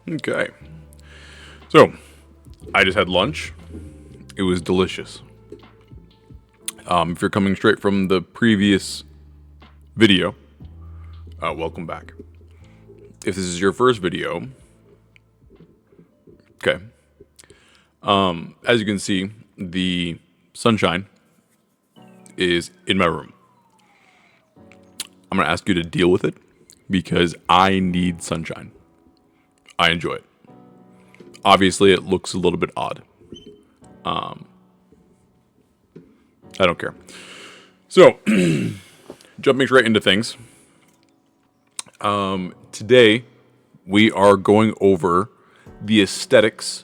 Okay. So, I just had lunch. It was delicious. If you're coming straight from the previous video, welcome back. If this is your first video, okay. As you can see, the sunshine is in my room. I'm going to ask you to deal with it because I need sunshine. I enjoy it. Obviously, it looks a little bit odd. I don't care. So, jumping straight into things. Today, we are going over the aesthetics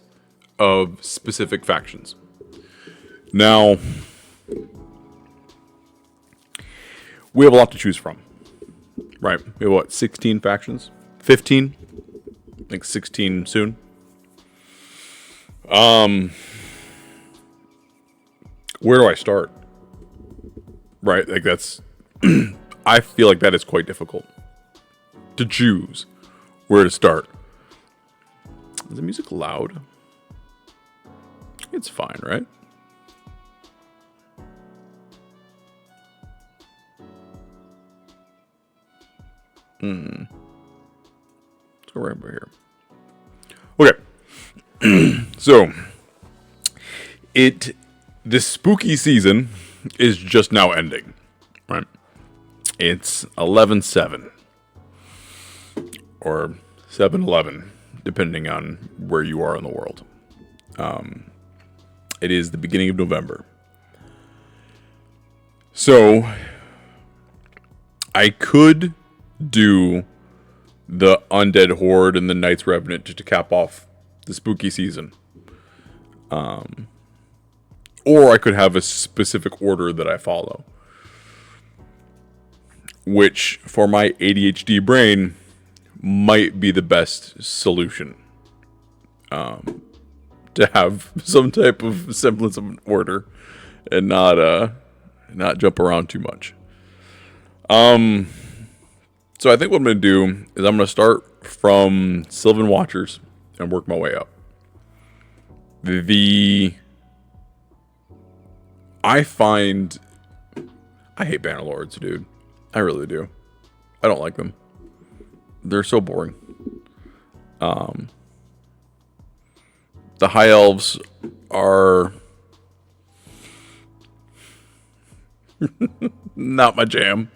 of specific factions. Now, we have a lot to choose from. Right? We have what, 16 factions? 15? I think 16 soon. Where do I start? Right? Like that's I feel like that is quite difficult to choose where to start. Is the music loud? It's fine, right? Let's go right over here. Okay. So, the spooky season is just now ending, right? It's 11/7 or 7/11, depending on where you are in the world. It is the beginning of November. So, I could do the Undead Horde and the Knights Revenant just to cap off the spooky season. Or I could have a specific order that I follow. Which, for my ADHD brain, might be the best solution. To have some type of semblance of an order and not jump around too much. So I think what I'm going to do is I'm going to start from Sylvan Watchers and work my way up. I hate Bannerlords, dude. I really do. I don't like them. They're so boring. The High Elves are not my jam.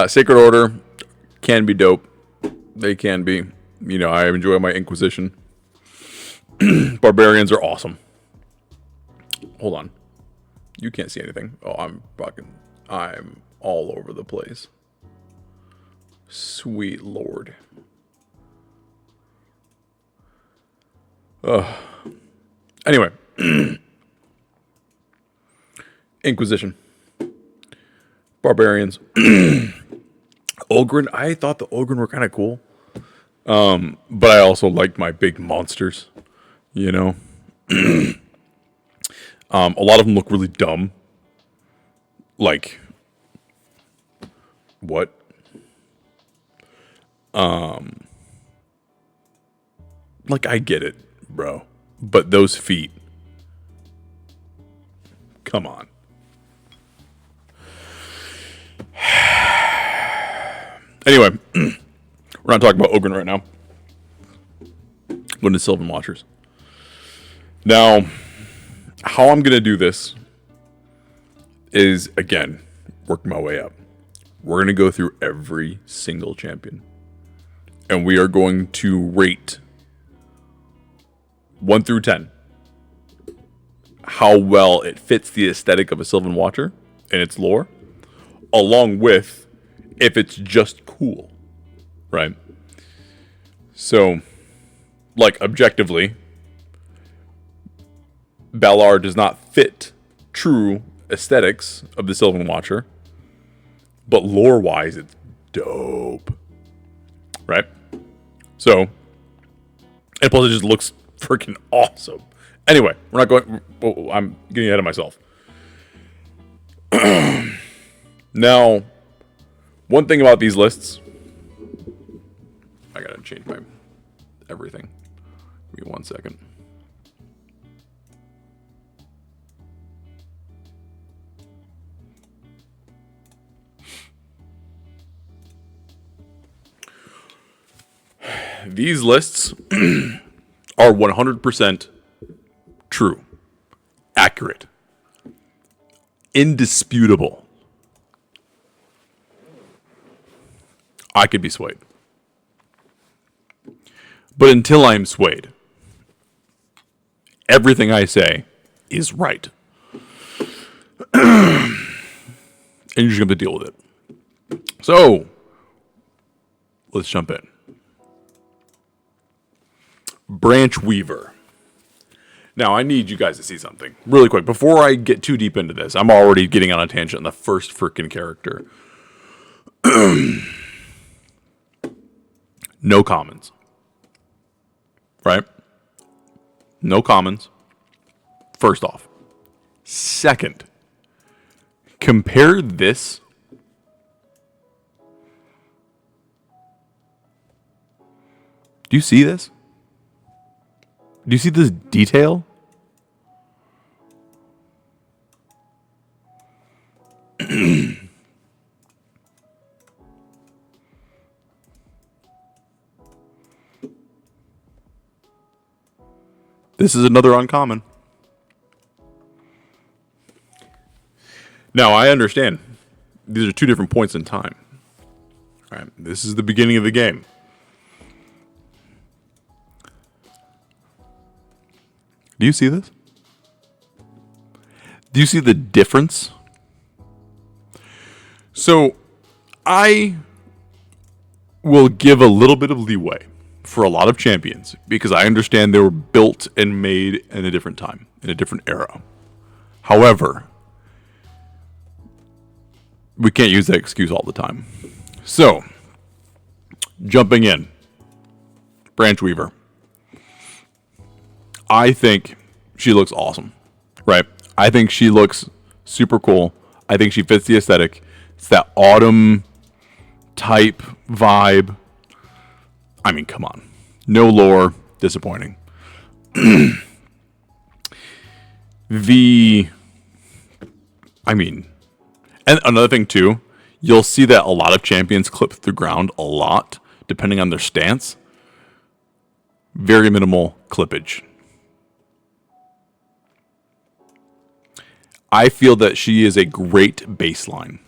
Sacred Order can be dope. They can be. You know, I enjoy my Inquisition. Barbarians are awesome. Hold on. You can't see anything. Oh, I'm all over the place. Sweet Lord. Anyway. Inquisition. Barbarians. Ogryn. I thought the Ogryn were kind of cool. But I also liked my big monsters. You know? A lot of them look really dumb. Like, what? Like, I get it, bro. But those feet. Come on. Anyway, we're not talking about Ogryn right now. Going to Sylvan Watchers. Now, how I'm going to do this is, again, working my way up. We're going to go through every single champion. And we are going to rate 1 through 10 how well it fits the aesthetic of a Sylvan Watcher and its lore, along with if it's just cool, right? So, like, objectively, Balar does not fit true aesthetics of the Sylvan Watcher, but lore-wise, it's dope, right? So, and plus it just looks freaking awesome. Anyway, we're not going... Oh, I'm getting ahead of myself. Now, one thing about these lists... I gotta change everything. Give me 1 second. These lists are 100% true, accurate, indisputable. I could be swayed. But until I'm swayed, everything I say is right. And you're just going to deal with it. So, let's jump in. Branch Weaver. Now, I need you guys to see something really quick. Before I get too deep into this, I'm already getting on a tangent on the first freaking character. No commons. Right? No commons. First off. Second, compare this Do you see this? Do you see this detail? This is another uncommon. Now, I understand. These are two different points in time. All right, this is the beginning of the game. Do you see this? Do you see the difference? So, I will give a little bit of leeway for a lot of champions because I understand they were built and made in a different time, in a different era. However, we can't use that excuse all the time. So, jumping in, Branch Weaver. I think she looks awesome, right? I think she looks super cool. I think she fits the aesthetic. It's that autumn type vibe. I mean, come on. No lore. Disappointing. And another thing too, you'll see that a lot of champions clip through ground a lot, depending on their stance. Very minimal clippage. I feel that she is a great baseline.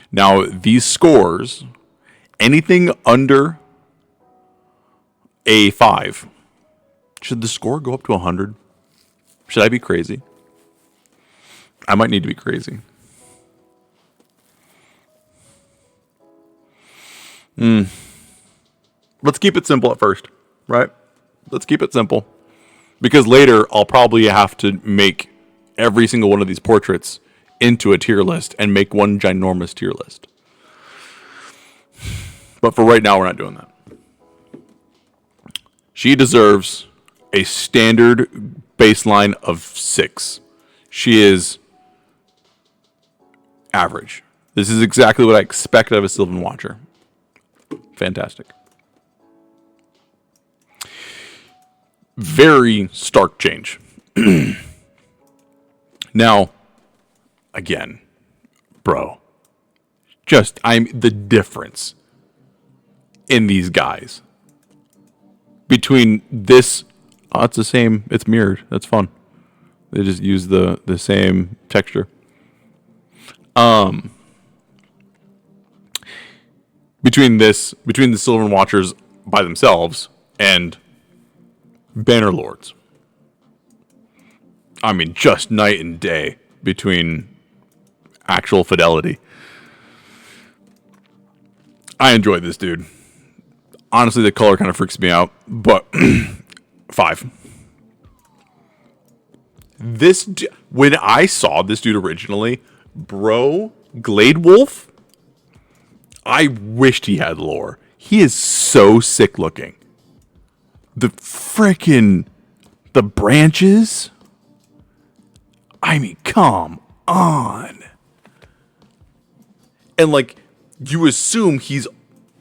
Now, these scores, anything under a 5, should the score go up to 100? Should I be crazy? I might need to be crazy. Let's keep it simple at first, right? Let's keep it simple. Because later, I'll probably have to make every single one of these portraits into a tier list and make one ginormous tier list. But for right now, we're not doing that. She deserves a standard baseline of 6. She is average. This is exactly what I expect out of a Sylvan Watcher. Fantastic. Very stark change. Now, again, bro, I'm the difference in these guys between this. Oh, it's the same. It's mirrored. That's fun. They just use the same texture. Between the Sylvan Watchers by themselves and Banner Lords. I mean, just night and day between actual fidelity. I enjoy this dude. Honestly, the color kind of freaks me out, but 5. When I saw this dude originally, bro, Glade Wolf, I wished he had lore. He is so sick looking. The branches. I mean, come on. And like, you assume he's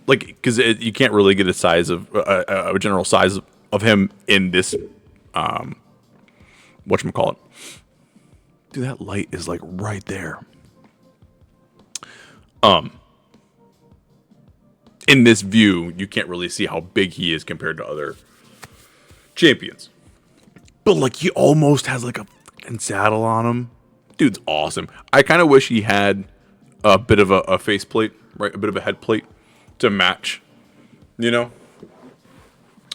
like, because you can't really get a size of a general size of him in this whatchamacallit. Dude, that light is like right there. In this view, you can't really see how big he is compared to other champions. But like, he almost has like a fucking saddle on him. Dude's awesome. I kind of wish he had a bit of a faceplate, right? A bit of a head plate to match. You know,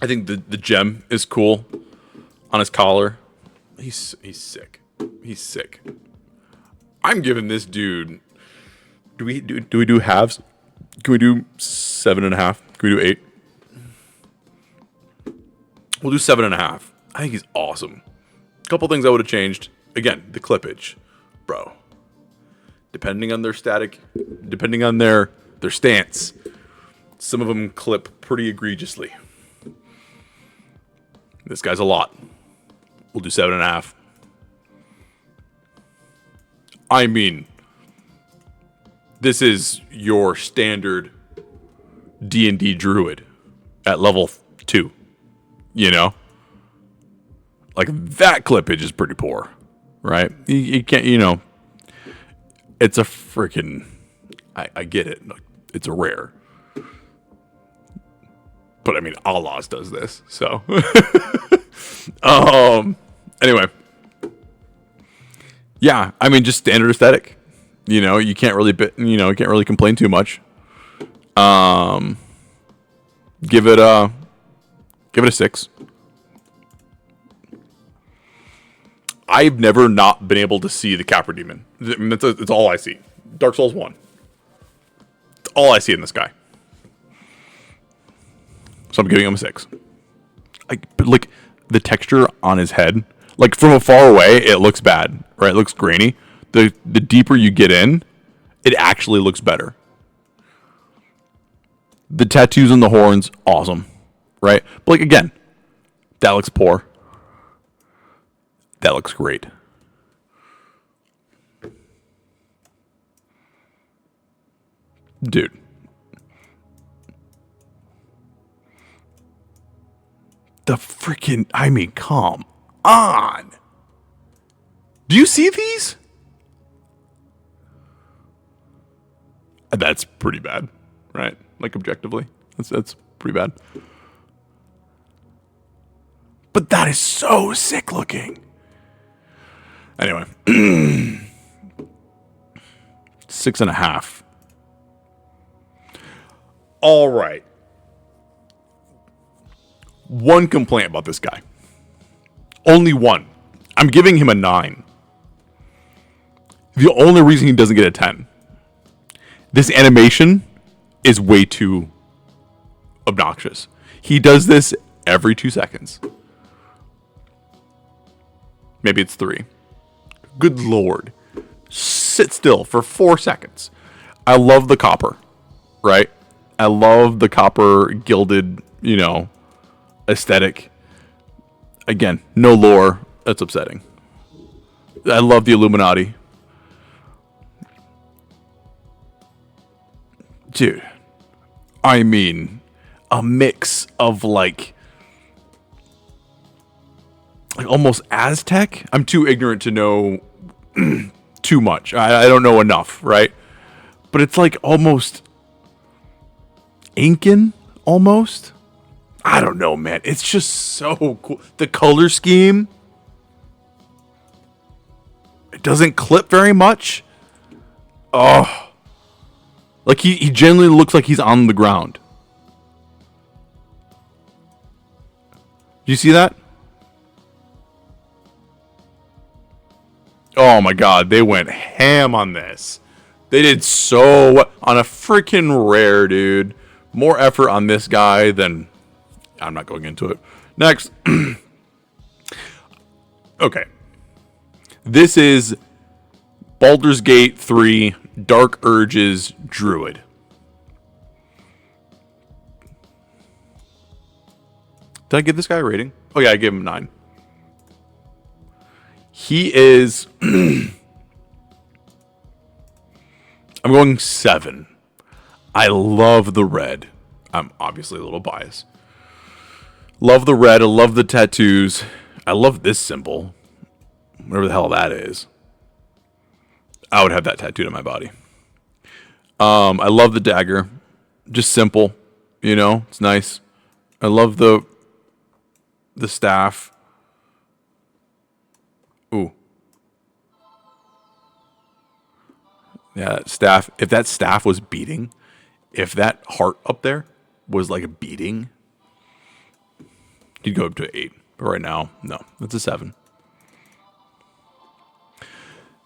I think the gem is cool on his collar. He's sick. He's sick. I'm giving this dude. Do we do halves? Can we do 7.5? Can we do 8? We'll do 7.5. I think he's awesome. A couple things I would have changed. Again, the clippage, bro. Depending on their static, depending on their stance, some of them clip pretty egregiously. This guy's a lot. We'll do 7.5. I mean, this is your standard D&D druid at level 2. You know? Like, that clippage is pretty poor, right? You can't, you know, it's a freaking, I get it. It's a rare. But I mean, Allah's does this, so. Anyway. Yeah, I mean, just standard aesthetic. You know, you can't really complain too much. Give it a 6. I've never not been able to see the Capra Demon. I mean, that's all I see. Dark Souls 1. It's all I see in this guy. So I'm giving him a 6. But like, the texture on his head, like from afar away, it looks bad, right? It looks grainy. The deeper you get in, it actually looks better. The tattoos on the horns, awesome, right? But like, again, that looks poor. That looks great. Dude. The freaking, I mean, come on. Do you see these? That's pretty bad, right? Like, objectively. That's pretty bad. But that is so sick looking. Anyway. 6.5. All right. One complaint about this guy. Only one. I'm giving him a 9. The only reason he doesn't get a 10. This animation is way too obnoxious. He does this every 2 seconds. Maybe it's 3. Good Lord. Sit still for 4 seconds. I love the copper, right? I love the copper gilded, you know, aesthetic. Again, no lore. That's upsetting. I love the Illuminati. Dude, I mean, a mix of like almost Aztec. I'm too ignorant to know too much. I don't know enough, right? But it's like almost Incan, almost. I don't know, man. It's just so cool. The color scheme. It doesn't clip very much. Oh. Like, he genuinely looks like he's on the ground. Do you see that? Oh my god, they went ham on this. They did so on a freaking rare, dude. More effort on this guy than... I'm not going into it. Next. Okay. This is Baldur's Gate 3 Dark Urges Druid. Did I give this guy a rating? Oh yeah, I gave him 9. He is... I'm going 7. I love the red. I'm obviously a little biased. Love the red. I love the tattoos. I love this symbol. Whatever the hell that is. I would have that tattooed on my body. I love the dagger. Just simple. You know, it's nice. I love the staff. Ooh. Yeah, that staff. If that staff was beating, if that heart up there was like a beating, you'd go up to an 8. But right now, no. It's a 7.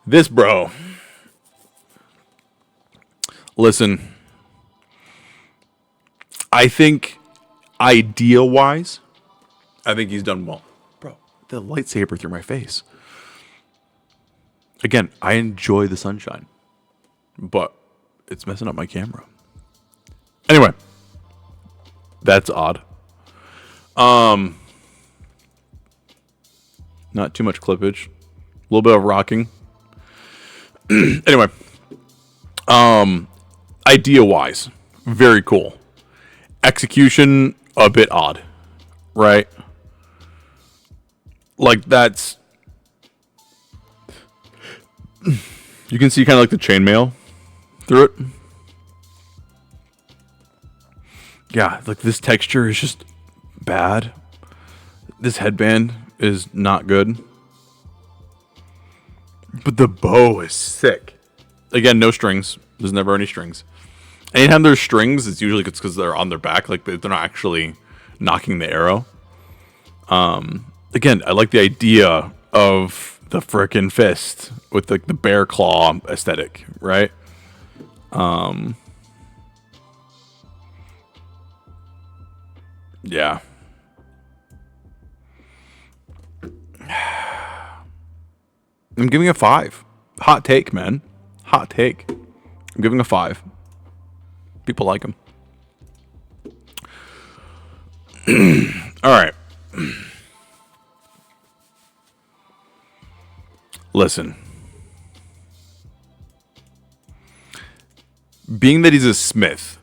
This bro. Listen. I think idea-wise, I think he's done well. Bro, the lightsaber through my face. Again, I enjoy the sunshine. But it's messing up my camera. Anyway. That's odd. Not too much clippage. A little bit of rocking. Anyway. Idea-wise, very cool. Execution, a bit odd. Right? Like, that's... You can see kind of like the chainmail through it. Yeah, like this texture is just bad. This headband is not good. But the bow is sick. Again, no strings. There's never any strings. Anytime there's strings, it's usually because they're on their back. Like, they're not actually knocking the arrow. Again, I like the idea of the frickin' fist with like the bear claw aesthetic, right? Yeah. I'm giving a 5. Hot take, man. Hot take. I'm giving a 5. People like him. All right. Listen. Being that he's a smith,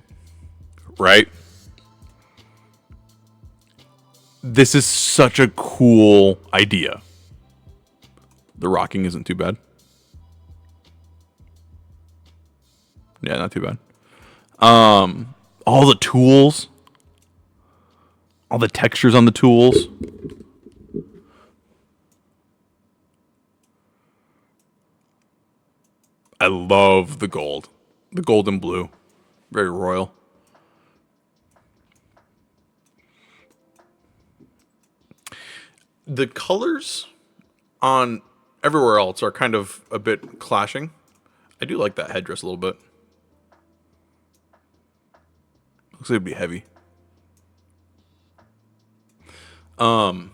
right? This is such a cool idea. The rocking isn't too bad. Yeah, not too bad. All the tools. All the textures on the tools. I love the gold. The gold and blue. Very royal. The colors on everywhere else are kind of a bit clashing. I do like that headdress a little bit. Looks like it'd be heavy. I'm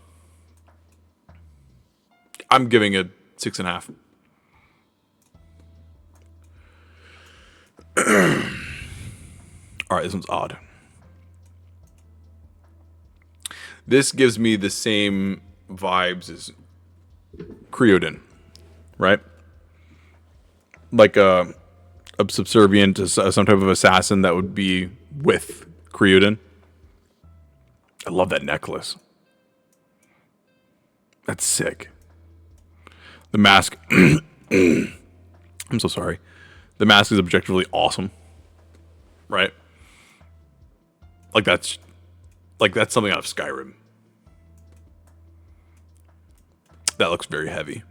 giving it 6.5. All right, this one's odd. This gives me the same vibes as Creodin, right? Like a subservient to some type of assassin that would be with Creodin. I love that necklace. That's sick. The mask. I'm so sorry. The mask is objectively awesome. Right? Like that's something out of Skyrim. That looks very heavy.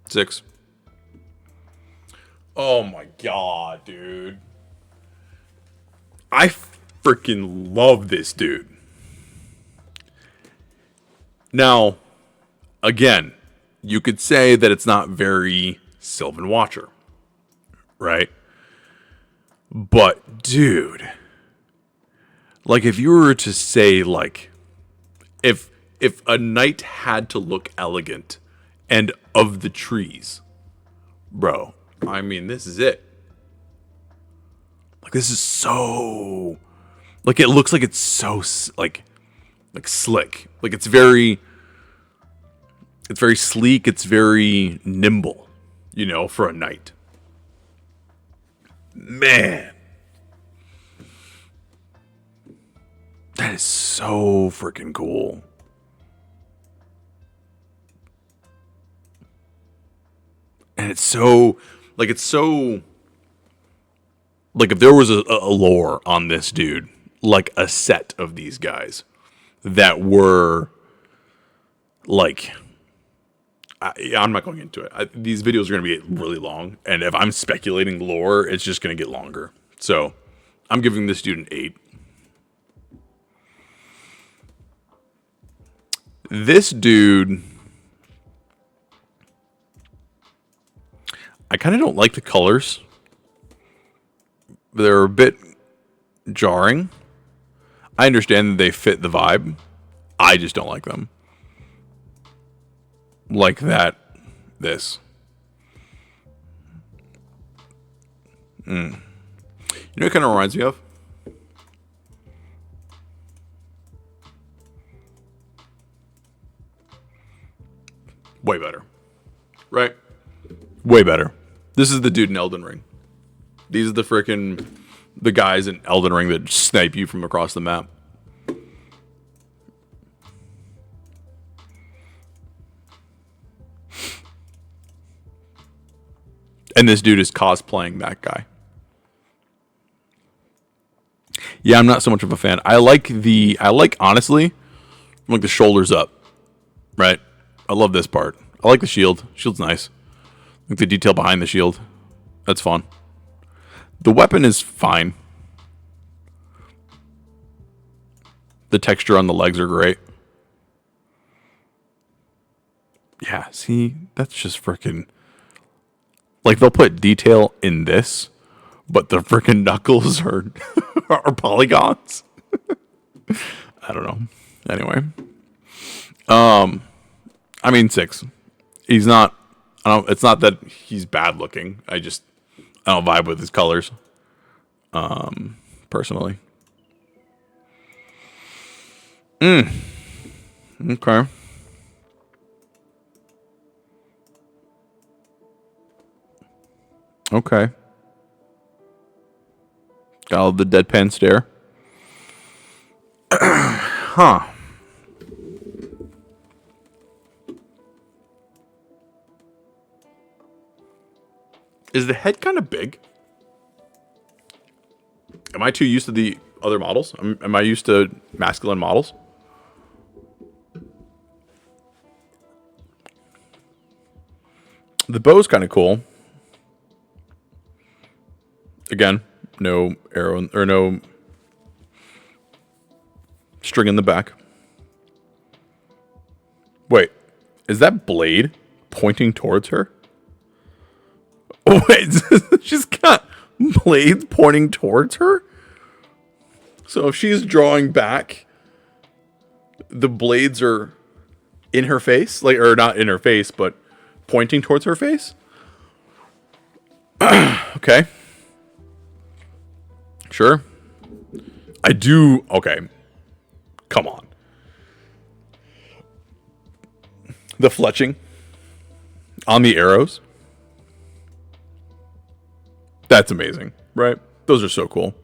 Six. Oh my god, dude. I freaking love this dude. Now, again, you could say that it's not very Sylvan Watcher, right? But, dude, like if you were to say, like, if a knight had to look elegant and of the trees, bro, I mean, this is it. Like, this is so, like, it looks like it's so, like slick. Like, it's very, It's very sleek. It's very nimble, you know, for a knight. Man. That is so freaking cool. And it's so, like, if there was a lore on this dude, like a set of these guys that were, like, I'm not going into it. These videos are going to be really long. And if I'm speculating lore, it's just going to get longer. So I'm giving this dude an 8. This dude, I kind of don't like the colors. They're a bit jarring. I understand that they fit the vibe. I just don't like them. Like that, this. You know what it kind of reminds me of? Way better. Right? Way better. This is the dude in Elden Ring. These are the guys in Elden Ring that snipe you from across the map. And this dude is cosplaying that guy. Yeah, I'm not so much of a fan. I like honestly, like the shoulders up. Right? I love this part. I like the shield. Shield's nice. Like the detail behind the shield. That's fun. The weapon is fine. The texture on the legs are great. Yeah, see, that's just freaking... Like, they'll put detail in this, but the freaking knuckles are, are polygons. I don't know. Anyway. I mean, 6. He's not... it's not that he's bad looking. I don't vibe with his colors. Personally. Okay. Okay. Got all the deadpan stare. Huh. Is the head kind of big? Am I too used to the other models? Am I used to masculine models? The bow's kind of cool. Again, no arrow or no string in the back. Wait, is that blade pointing towards her? Oh, wait, she's got blades pointing towards her? So if she's drawing back, the blades are in her face? Like, or not in her face, but pointing towards her face? Okay. Sure. I do. Okay. Come on. The fletching on the arrows. That's amazing, right? Those are so cool.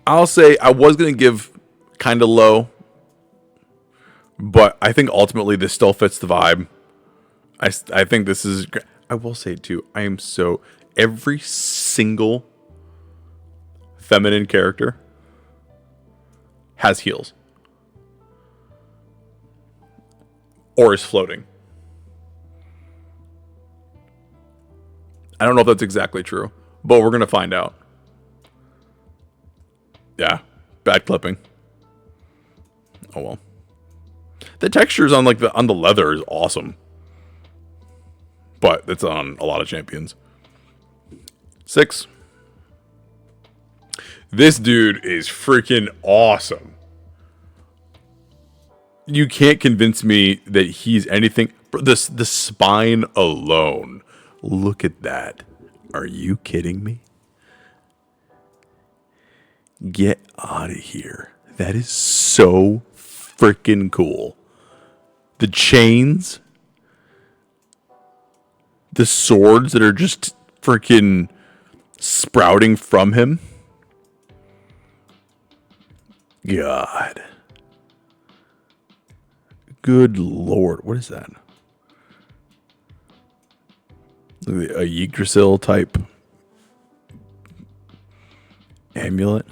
I'll say I was going to give kind of low, but I think ultimately this still fits the vibe. I think this is... I will say, too, I am so... Every single feminine character has heels. Or is floating. I don't know if that's exactly true, but we're going to find out. Yeah, bad clipping. Oh well. The textures on on the leather is awesome. But it's on a lot of champions. 6. This dude is freaking awesome. You can't convince me that he's anything. The spine alone. Look at that. Are you kidding me? Get out of here. That is so freaking cool. The chains, the swords that are just freaking sprouting from him. God. Good Lord. What is that? A Yggdrasil type amulet.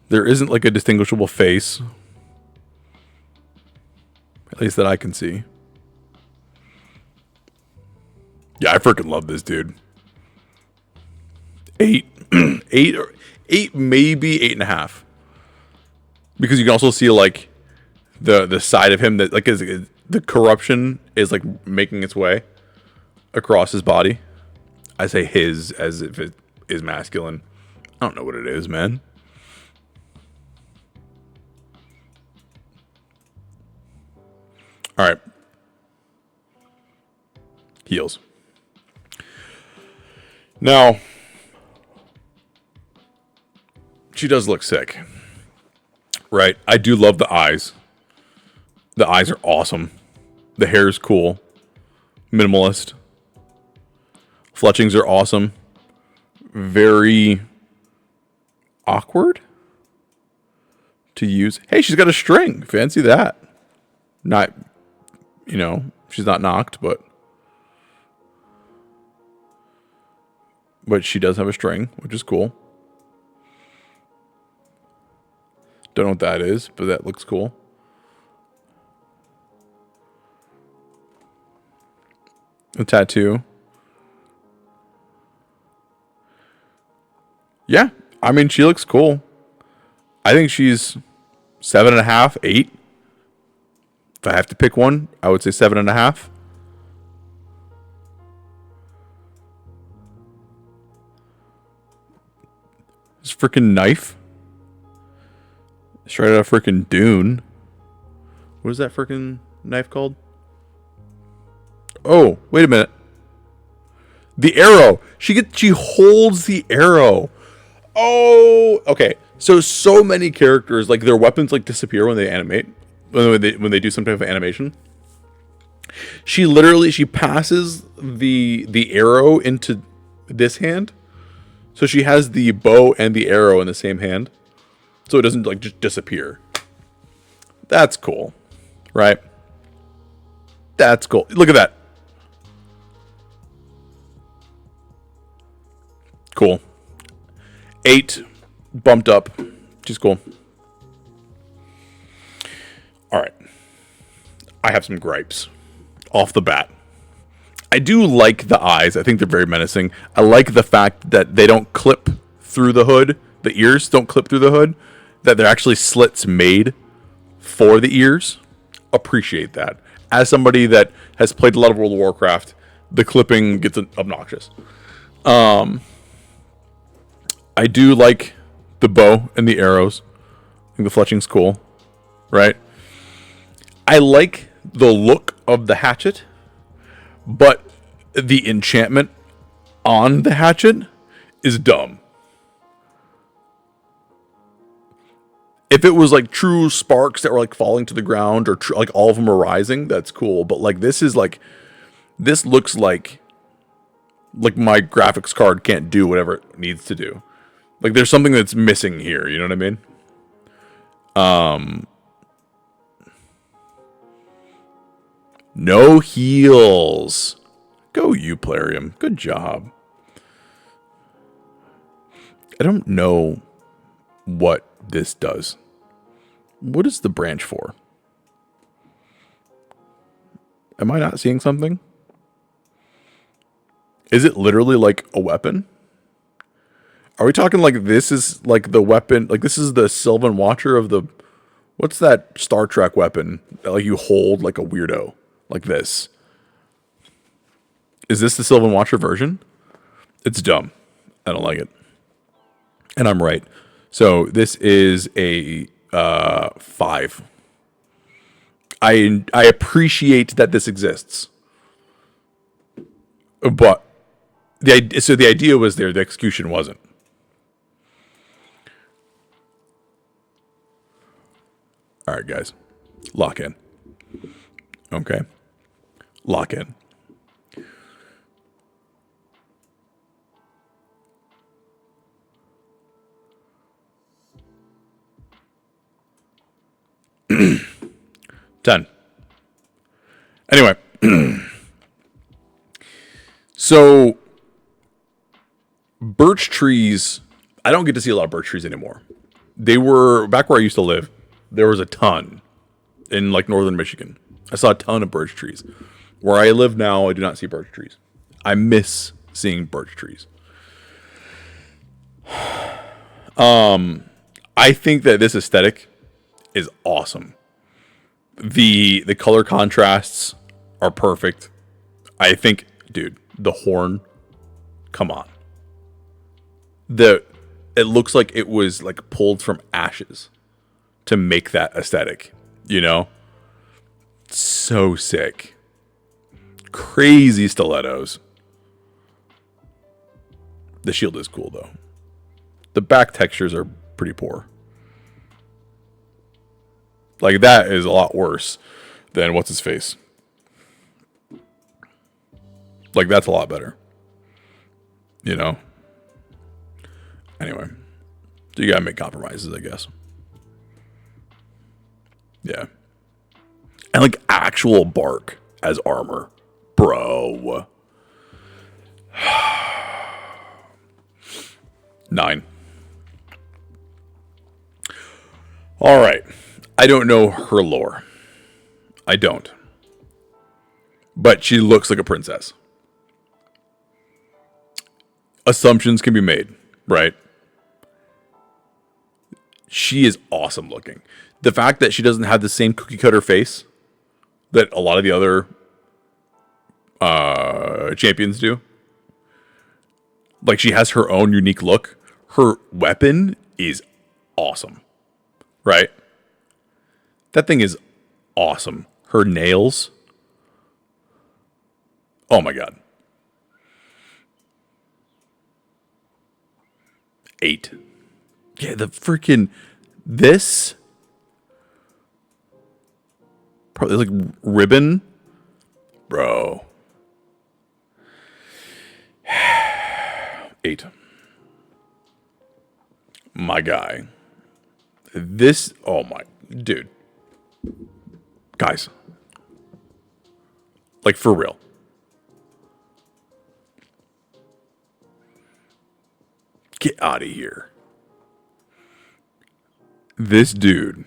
There isn't like a distinguishable face. At least that I can see. Yeah, I freaking love this dude. 8, 8, maybe 8.5. Because you can also see like the side of him that like is the corruption is like making its way across his body. I say his as if it is masculine. I don't know what it is, man. All right. Heels. Now, she does look sick. Right? I do love the eyes. The eyes are awesome. The hair is cool. Minimalist. Fletchings are awesome. Very awkward to use. Hey, she's got a string. Fancy that. Not, she's not knocked, but she does have a string, which is cool. Don't know what that is, but that looks cool. A tattoo. Yeah, I mean, she looks cool. I think she's 7.5, 8. If I have to pick one, I would say 7.5. This freaking knife. Straight out of freaking Dune. What is that freaking knife called? Oh, wait a minute. The arrow. She holds the arrow. Oh, okay. So many characters, like their weapons like disappear when they animate. When they do some type of animation. She passes the arrow into this hand. So she has the bow and the arrow in the same hand. So it doesn't like just disappear. That's cool. Right? That's cool. Look at that. Cool. 8 bumped up. She's cool. All right. I have some gripes off the bat. I do like the eyes. I think they're very menacing. I like the fact that they don't clip through the hood. The ears don't clip through the hood. That they're actually slits made for the ears. Appreciate that. As somebody that has played a lot of World of Warcraft, the clipping gets obnoxious. I do like the bow and the arrows. I think the fletching's cool. Right? I like the look of the hatchet, but the enchantment on the hatchet is dumb. If it was like true sparks that were like falling to the ground or like all of them are rising, that's cool. But like this looks like my graphics card can't do whatever it needs to do. Like there's something that's missing here. You know what I mean? No heals. Go you, Plarium. Good job. I don't know what this does. What is the branch for? Am I not seeing something? Is it literally like a weapon? Are we talking like this is like the weapon? Like this is the Sylvan Watcher of the... What's that Star Trek weapon that like you hold like a weirdo? Like this. Is this the Sylvan Watcher version? It's dumb. I don't like it. And I'm right. So this is a 5. I appreciate that this exists. But the idea was there, the execution wasn't. All right, guys. Lock in. Okay. Lock in. Ten. Anyway. So, birch trees, I don't get to see a lot of birch trees anymore. They were, back where I used to live, there was a ton in like northern Michigan. I saw a ton of birch trees. Where I live now, I do not see birch trees. I miss seeing birch trees. I think that this aesthetic is awesome. The color contrasts are perfect. I think, dude, the horn, come on. It looks like it was like pulled from ashes to make that aesthetic, you know? So sick. Crazy stilettos. The shield is cool though. The back textures are pretty poor. Like that is a lot worse than what's his face. Like that's a lot better. You know? Anyway. So you gotta make compromises, I guess. Yeah. And like actual bark as armor. Bro. 9. All right. I don't know her lore. I don't. But she looks like a princess. Assumptions can be made, right? She is awesome looking. The fact that she doesn't have the same cookie cutter face that a lot of the other champions do. Like she has her own unique look. Her weapon is awesome. Right? That thing is awesome. Her nails. Oh my god. 8. Yeah, the freaking this probably like ribbon. Bro. 8. My guy. This, oh my, dude. Guys. Like for real. Get out of here. This dude.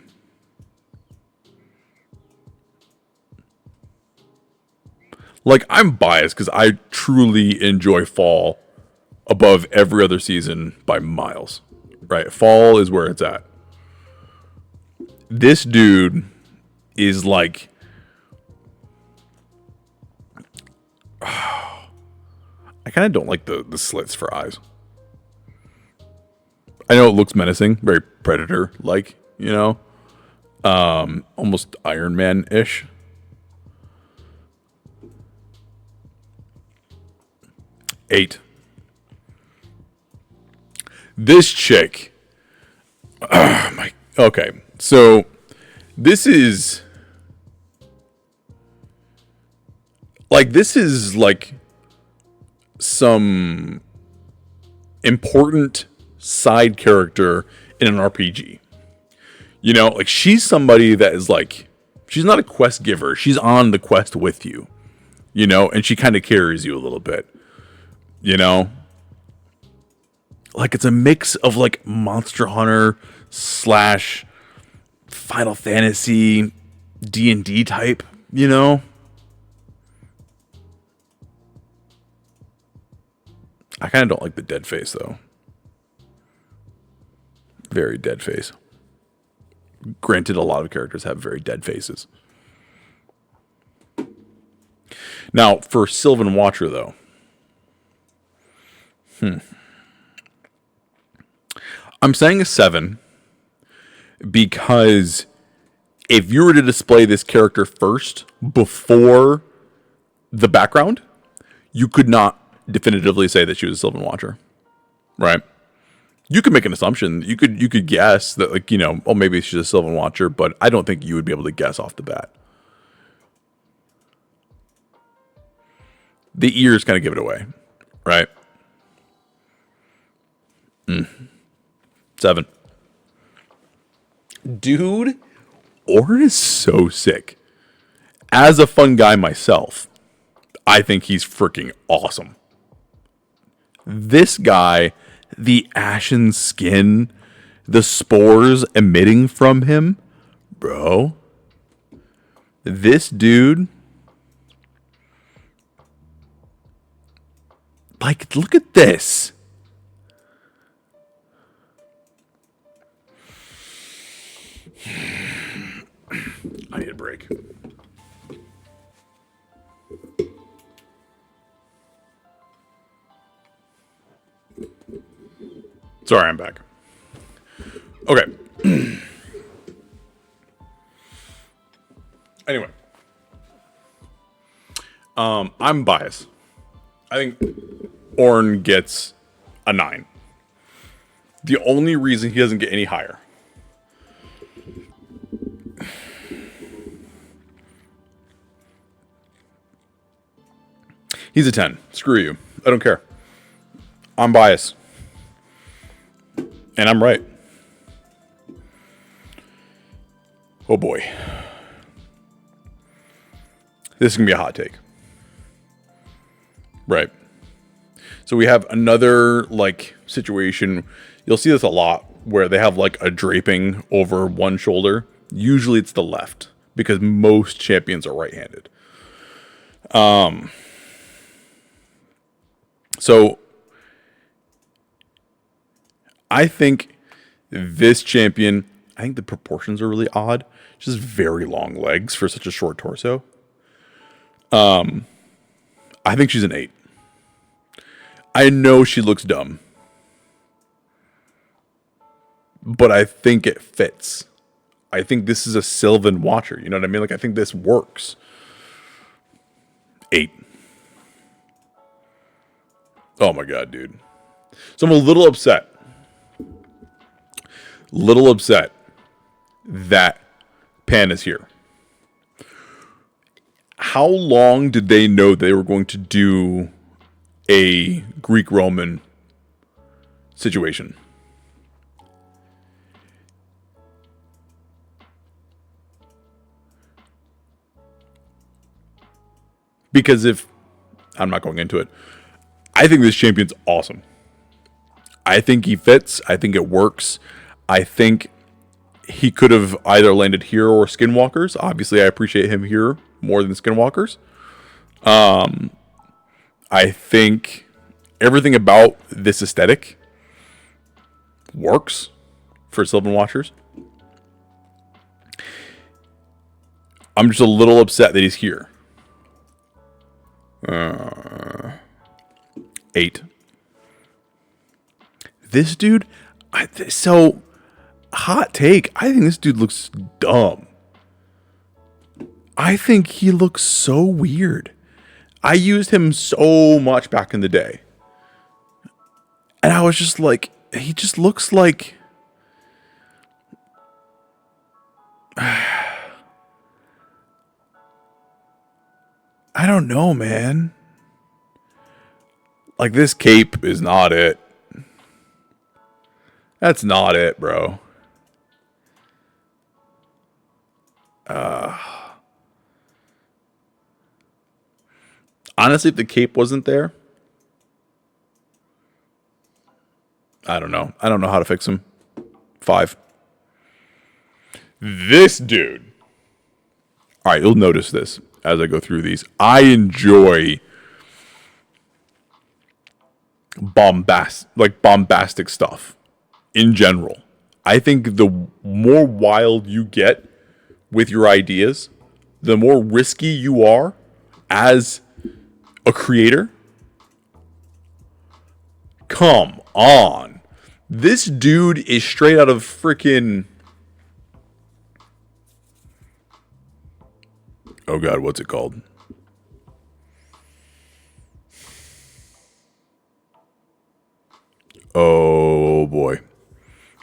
Like, I'm biased because I truly enjoy fall above every other season by miles. Right? Fall is where it's at. This dude is like... I kind of don't like the slits for eyes. I know it looks menacing, very Predator-like, you know? Almost Iron Man-ish. Eight. This chick. Okay, so this is like some important side character in an RPG. You know, like she's somebody that is like, she's not a quest giver. She's on the quest with you, you know, and she kind of carries you a little bit, you know, like it's a mix of like Monster Hunter / Final Fantasy D&D type, you know. I kind of don't like the dead face though. Very dead face. Granted, a lot of characters have very dead faces. Now, for Sylvan Watcher, though. I'm saying a 7 because if you were to display this character first before the background, you could not definitively say that she was a Sylvan Watcher. Right? You could make an assumption. You could guess that, like, oh, maybe she's a Sylvan Watcher, but I don't think you would be able to guess off the bat. The ears kind of give it away, right? 7. Dude, Orin is so sick. As a fun guy myself, I think he's freaking awesome. This guy, the ashen skin, the spores emitting from him, bro. This dude, like, look at this. I need a break. Sorry, I'm back. Okay. Anyway. I'm biased. I think Orin gets a 9. The only reason he doesn't get any higher. He's a 10. Screw you. I don't care. I'm biased. And I'm right. Oh boy. This is going to be a hot take. Right. So we have another, like, situation. You'll see this a lot where they have, like, a draping over one shoulder. Usually it's the left because most champions are right-handed. So I think this champion, I think the proportions are really odd. Just very long legs for such a short torso. I think she's an 8. I know she looks dumb, but I think it fits. I think this is a Sylvan Watcher. You know what I mean? Like, I think this works. 8. Oh my god, dude. So I'm a little upset. That Pan is here. How long did they know they were going to do a Greek-Roman situation? Because I'm not going into it. I think this champion's awesome. I think he fits. I think it works. I think he could have either landed here or Skinwalkers. Obviously, I appreciate him here more than Skinwalkers. I think everything about this aesthetic works for Sylvan Watchers. I'm just a little upset that he's here. 8. This dude, so hot take. I think this dude looks dumb. I think he looks so weird. I used him so much back in the day. And I was just like, he just looks like... I don't know, man. Like, this cape is not it. That's not it, bro. Honestly, if the cape wasn't there, I don't know. I don't know how to fix him. 5. This dude. All right, you'll notice this as I go through these. I enjoy bombastic stuff in general. I think the more wild you get with your ideas, the more risky you are as a creator. Come on. This dude is straight out of freaking... Oh god, what's it called? Oh boy,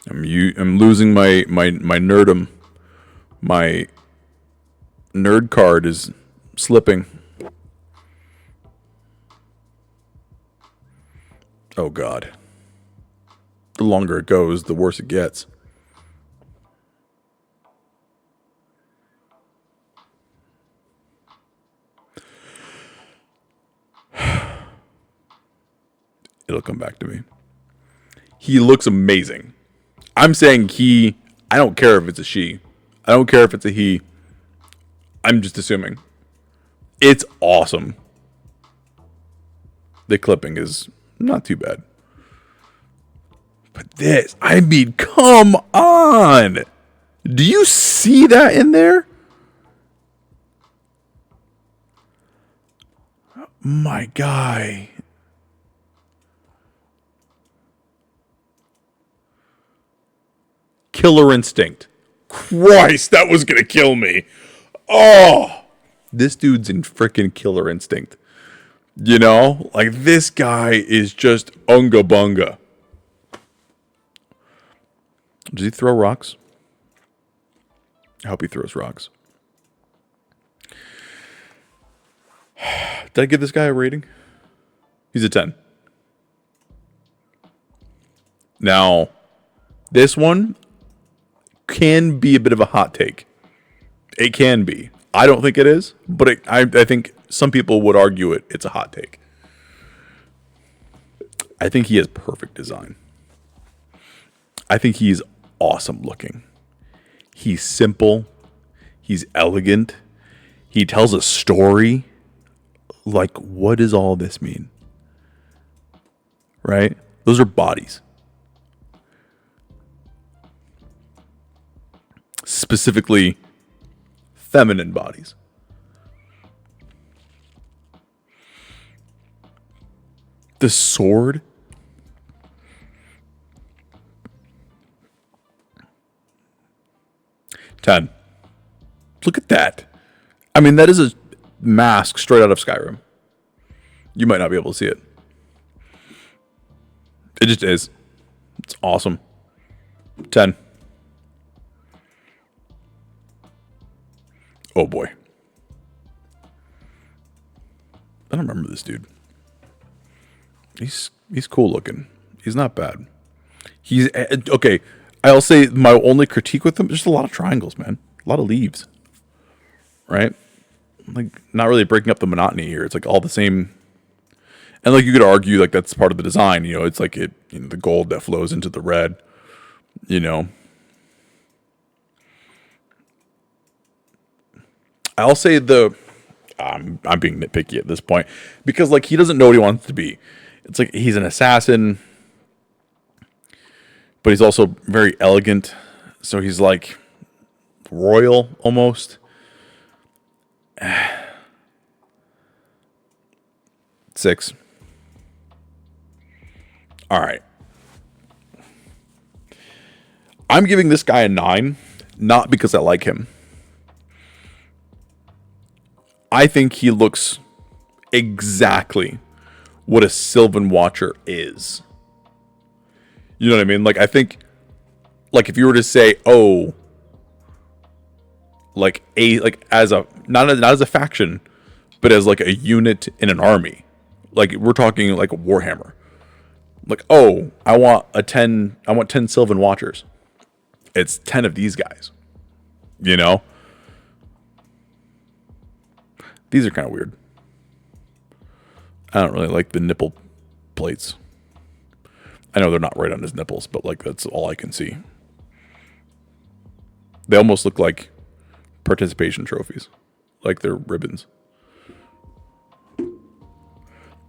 I'm losing my nerdum. My nerd card is slipping. Oh god. The longer it goes, the worse it gets. It'll come back to me. He looks amazing. I'm saying he. I don't care if it's a she. I don't care if it's a he. I'm just assuming. It's awesome. The clipping is not too bad. But this, I mean, come on. Do you see that in there? My guy. Killer Instinct. Christ, that was going to kill me. Oh, this dude's in freaking Killer Instinct. You know, like this guy is just unga bunga. Does he throw rocks? I hope he throws rocks. Did I give this guy a rating? He's a 10. Now, this one can be a bit of a hot take. It can be. I don't think it is, but I think some people would argue it's a hot take. I think he has perfect design. I think he's awesome looking. He's simple. He's elegant. He tells a story. Like, what does all this mean? Right? Those are bodies. Specifically, feminine bodies. The sword. Ten. Look at that. I mean, that is a mask straight out of Skyrim. You might not be able to see it. It just is. It's awesome. 10. Oh boy. I don't remember this dude. He's cool looking. He's not bad. He's okay. I'll say my only critique with him is just a lot of triangles, man. A lot of leaves. Right? Like, not really breaking up the monotony here. It's like all the same. And like you could argue like that's part of the design, you know, it's like the gold that flows into the red, you know. I'll say I'm being nitpicky at this point because like he doesn't know what he wants to be. It's like he's an assassin, but he's also very elegant. So he's like royal almost. 6. All right. I'm giving this guy a 9, not because I like him. I think he looks exactly what a Sylvan Watcher is. You know what I mean? Like, I think, like, if you were to say, oh, like as a not as a faction, but as like a unit in an army, like we're talking like a Warhammer. Like, oh, I want 10 Sylvan Watchers. It's 10 of these guys. You know? These are kind of weird. I don't really like the nipple plates. I know they're not right on his nipples, but like that's all I can see. They almost look like participation trophies. Like they're ribbons. I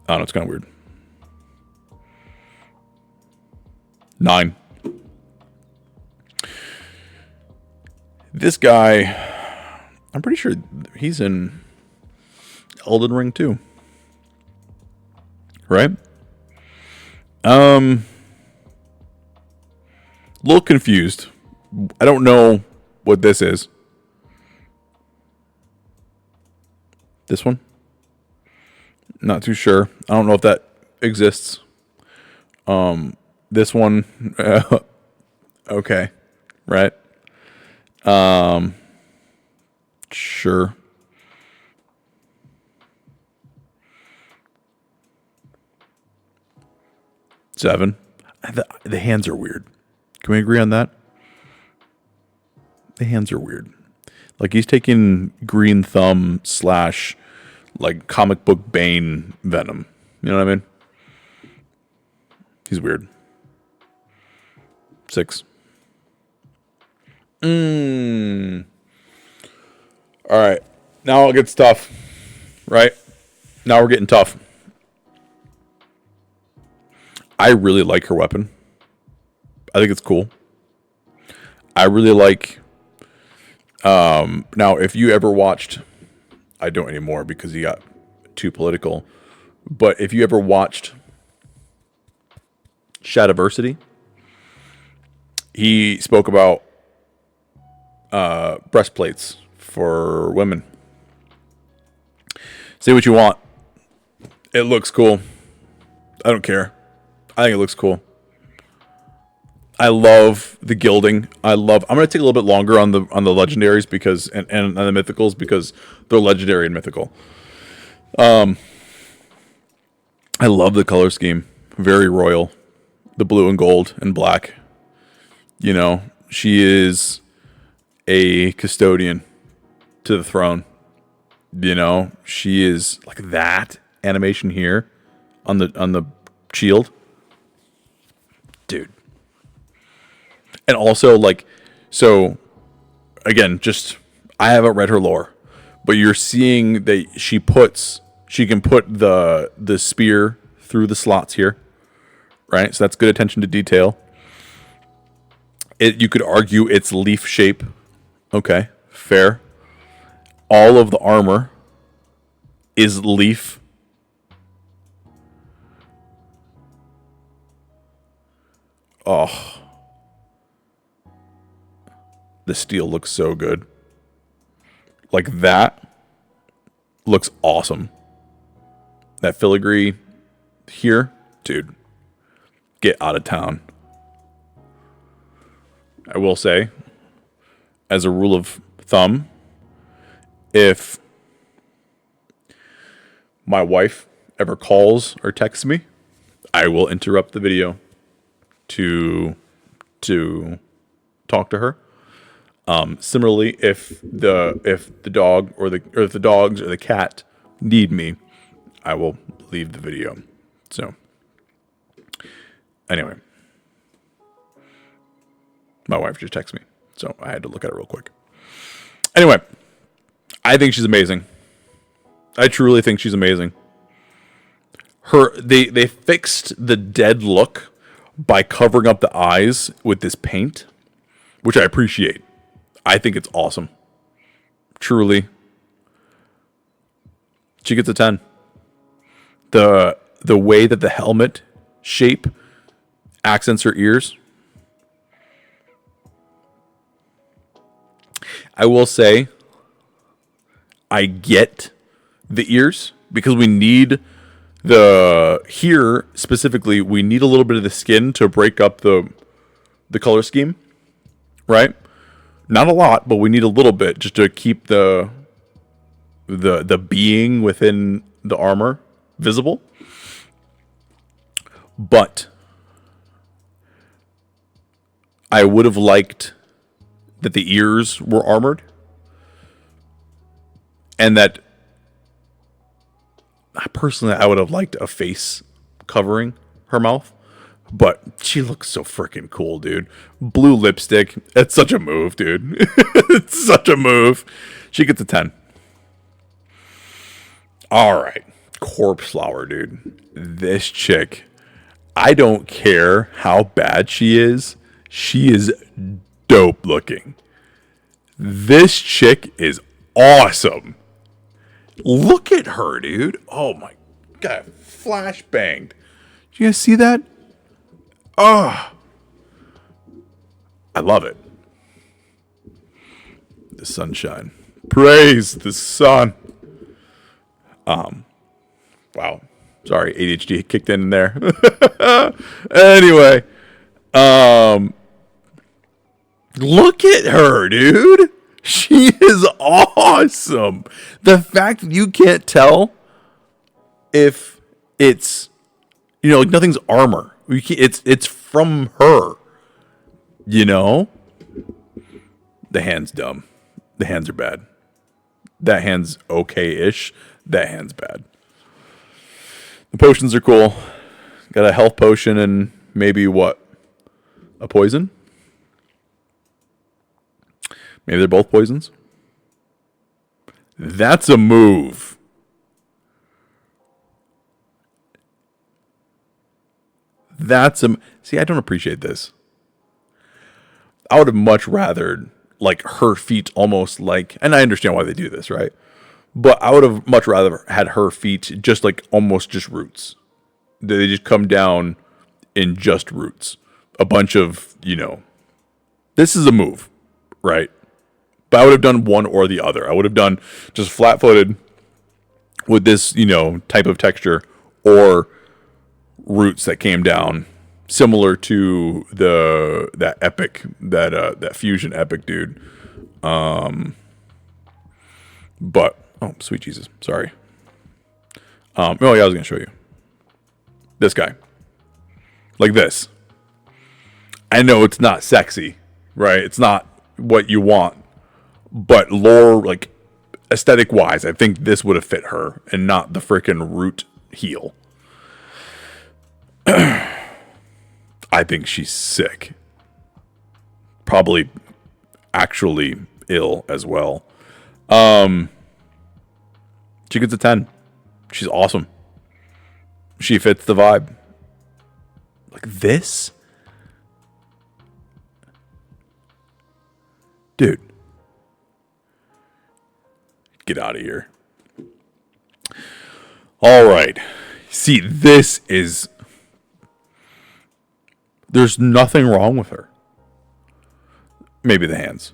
don't know, it's kind of weird. 9. This guy, I'm pretty sure he's in Elden Ring too. Right? Little confused. I don't know what this is. This one? Not too sure. I don't know if that exists. This one, okay, right? Sure. Seven. The hands are weird. Can we agree on that? The hands are weird. Like he's taking Green Thumb / like comic book Bane Venom. You know what I mean? He's weird. 6. All right. Now it gets tough. Right? Now we're getting tough. I really like her weapon. I think it's cool. I really like... now, if you ever watched... I don't anymore because he got too political. But if you ever watched Shadiversity, he spoke about breastplates for women. Say what you want. It looks cool. I don't care. I think it looks cool. I love the gilding. I'm going to take a little bit longer on the legendaries because and the mythicals because they're legendary and mythical. I love the color scheme. Very royal. The blue and gold and black. You know, she is a custodian to the throne. You know, she is like that animation here on the shield. Dude. And also, like, so, again, just, I haven't read her lore, but you're seeing that she can put the spear through the slots here, right? So that's good attention to detail. You could argue it's leaf shape. Okay, fair. All of the armor is leaf. Oh. The steel looks so good. Like that looks awesome. That filigree here, dude, get out of town. I will say, as a rule of thumb, if my wife ever calls or texts me, I will interrupt the video to talk to her. Similarly, if the dog or if the dogs or the cat need me, I will leave the video. So, anyway, my wife just texted me, so I had to look at it real quick. Anyway, I think she's amazing. I truly think she's amazing. They fixed the dead look by covering up the eyes with this paint, which I appreciate. I think it's awesome. Truly. She gets a 10. The way that the helmet shape accents her ears. I will say, I get the ears because we need here specifically, we need a little bit of the skin to break up the color scheme, right? Not a lot, but we need a little bit just to keep the being within the armor visible. But I would have liked that the ears were armored and that personally I would have liked a face covering her mouth. But she looks so freaking cool, dude. Blue lipstick. It's such a move, dude. It's such a move. She gets a 10. All right. Corpse flower, dude. This chick. I don't care how bad she is. She is dope looking. This chick is awesome. Look at her, dude. Oh my God. Flash banged. You guys see that? Oh, I love it. The sunshine. Praise the sun. Wow. Sorry, ADHD kicked in there. Anyway, Look at her, dude. She is awesome. The fact that you can't tell if it's, like nothing's armor. It's from her. The hand's dumb. The hands are bad. That hand's okay-ish. That hand's bad. The potions are cool. Got a health potion and maybe what? A poison? Maybe they're both poisons. That's a move. See, I don't appreciate this. I would have much rather her feet almost and I understand why they do this, right? But I would have much rather had her feet just almost just roots. They just come down in just roots. A bunch of, this is a move, right? But I would have done one or the other. I would have done just flat-footed with this, type of texture, or roots that came down similar to that fusion epic dude. But sweet Jesus, sorry. I was gonna show you this guy, like this. I know it's not sexy, right? It's not what you want. But lore, aesthetic wise, I think this would have fit her and not the freaking root heel. I think she's sick. Probably actually ill as well. She gets a 10. She's awesome. She fits the vibe. Like this? Dude. Get out of here. All right. See, this is... There's nothing wrong with her. Maybe the hands.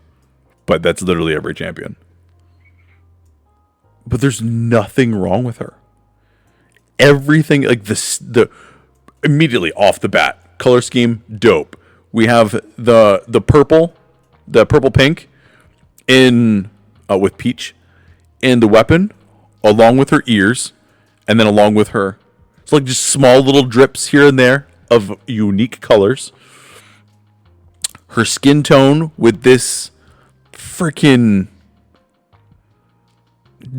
But that's literally every champion. But there's nothing wrong with her. Everything, the immediately off the bat, color scheme, dope. We have the purple pink in with peach in the weapon, along with her ears, and then along with her. It's just small little drips here and there of unique colors. Her skin tone with this freaking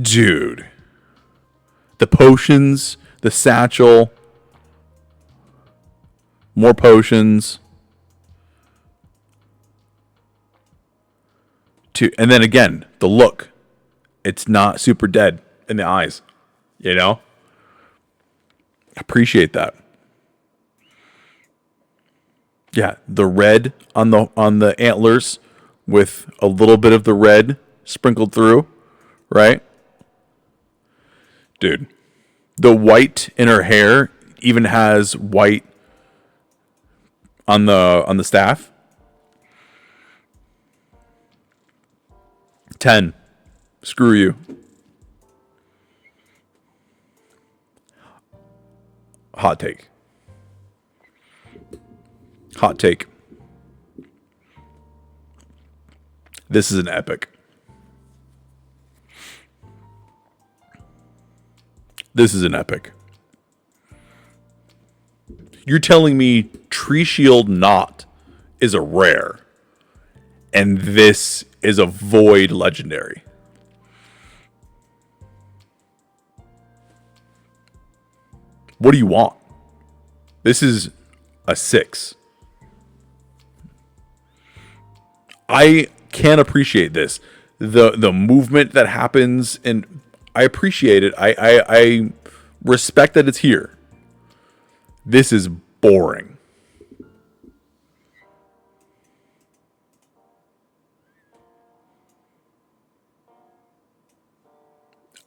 dude. The potions, the satchel, more potions. And then again, the look. It's not super dead in the eyes. Appreciate that. Yeah, the red on the antlers with a little bit of the red sprinkled through, right? Dude, the white in her hair even has white on the staff. 10. Screw you. Hot take. Hot take. This is an epic. This is an epic. You're telling me Tree Shield Knot is a rare, and this is a Void legendary. What do you want? This is a 6. I can appreciate this. The movement that happens, and I appreciate it. I respect that it's here. This is boring.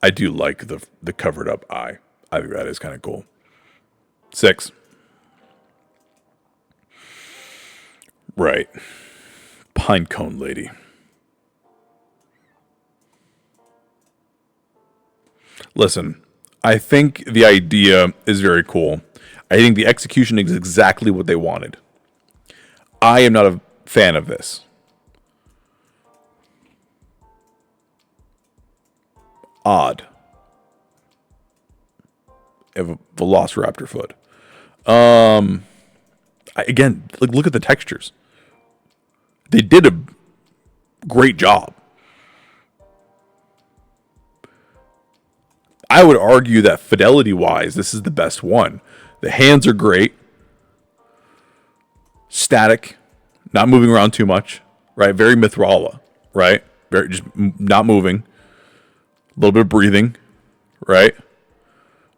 I do like the covered up eye. I think that is kind of cool. 6. Right. Pinecone lady. Listen, I think the idea is very cool. I think the execution is exactly what they wanted. I am not a fan of this. Odd. Of a velociraptor foot. Again, like, look at the textures. They did a great job. I would argue that fidelity-wise, this is the best one. The hands are great. Static. Not moving around too much. Right? Very Mithrala. Right? Very just not moving. A little bit of breathing. Right?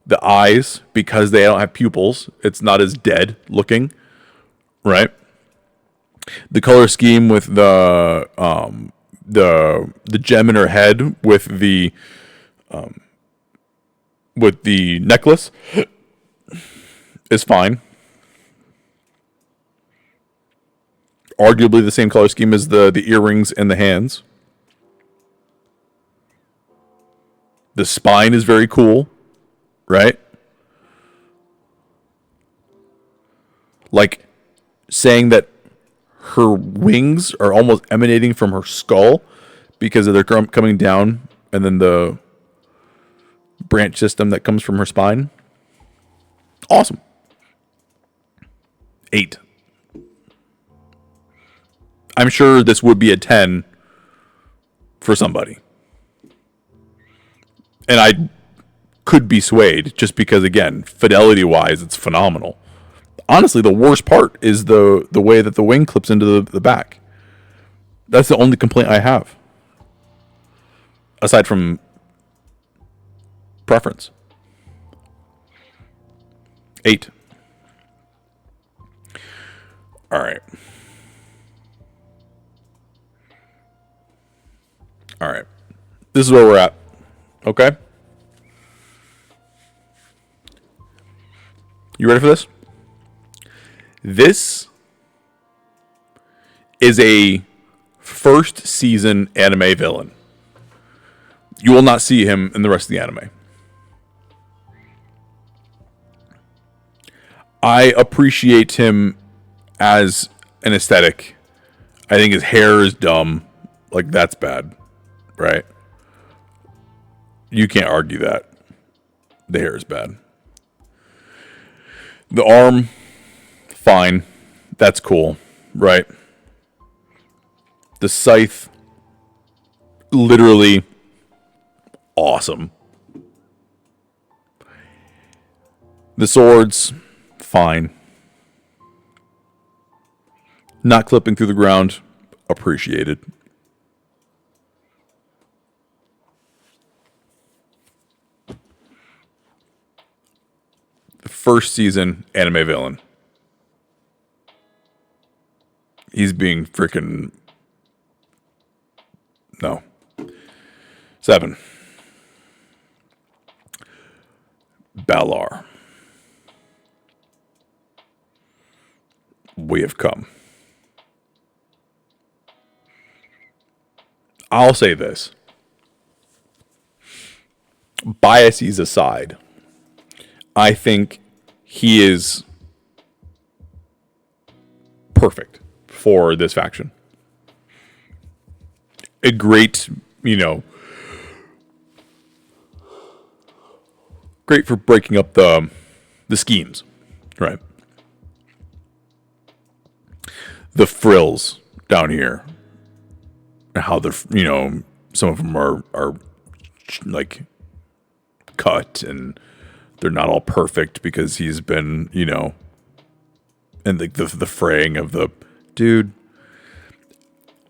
The eyes, because they don't have pupils, it's not as dead looking. Right? The color scheme with the gem in her head with the necklace is fine. Arguably the same color scheme as the earrings and the hands. The spine is very cool, right? Like saying that her wings are almost emanating from her skull because they're coming down, and then the branch system that comes from her spine. Awesome. 8. I'm sure this would be a 10 for somebody. And I could be swayed just because, again, fidelity-wise, it's phenomenal. Honestly, the worst part is the way that the wing clips into the back. That's the only complaint I have. Aside from preference. 8. All right. All right. This is where we're at. Okay? You ready for this? This is a first season anime villain. You will not see him in the rest of the anime. I appreciate him as an aesthetic. I think his hair is dumb. Like, that's bad. Right? You can't argue that. The hair is bad. The arm, fine. That's cool. Right? The scythe, literally awesome. The swords, fine. Not clipping through the ground, appreciated. The first season anime villain. He's being freaking... No. 7. Balar. We have come. I'll say this. Biases aside, I think he is perfect for this faction. A great, great for breaking up the schemes, right? The frills down here, how they're, some of them are like cut and they're not all perfect because he's been, and the fraying of the dude.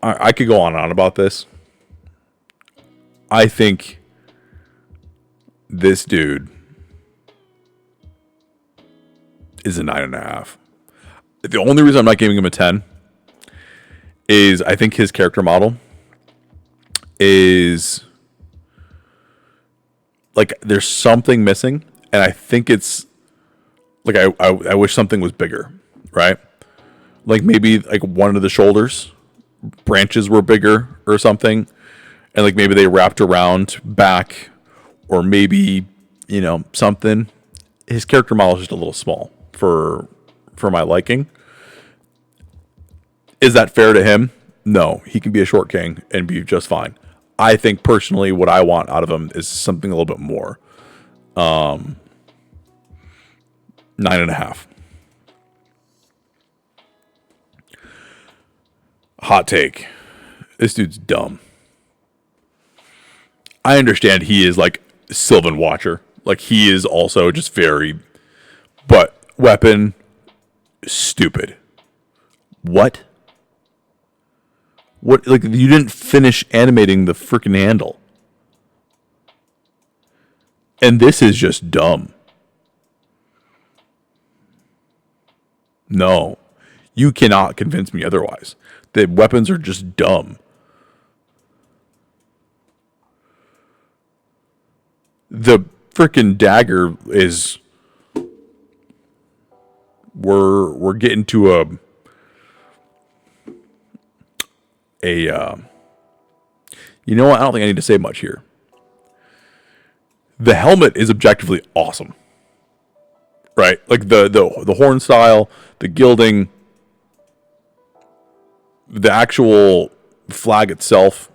I could go on and on about this. I think this dude is a 9.5. The only reason I'm not giving him a 10 is I think his character model is like there's something missing, and I think it's like I wish something was bigger, right? Like maybe like one of the shoulders branches were bigger or something, and like maybe they wrapped around back, or maybe something. His character model is just a little small for my liking. Is that fair to him? No. He can be a short king and be just fine. I think personally what I want out of him is something a little bit more. 9.5. Hot take. This dude's dumb. I understand he is like Sylvan Watcher. Like he is also just very, but weapon, stupid. What? What? Like you didn't finish animating the freaking handle. And this is just dumb. No. You cannot convince me otherwise. The weapons are just dumb. The freaking dagger is... We're getting to a you know what? I don't think I need to say much here. The helmet is objectively awesome. Right? Like the horn style, the gilding, the actual flag itself,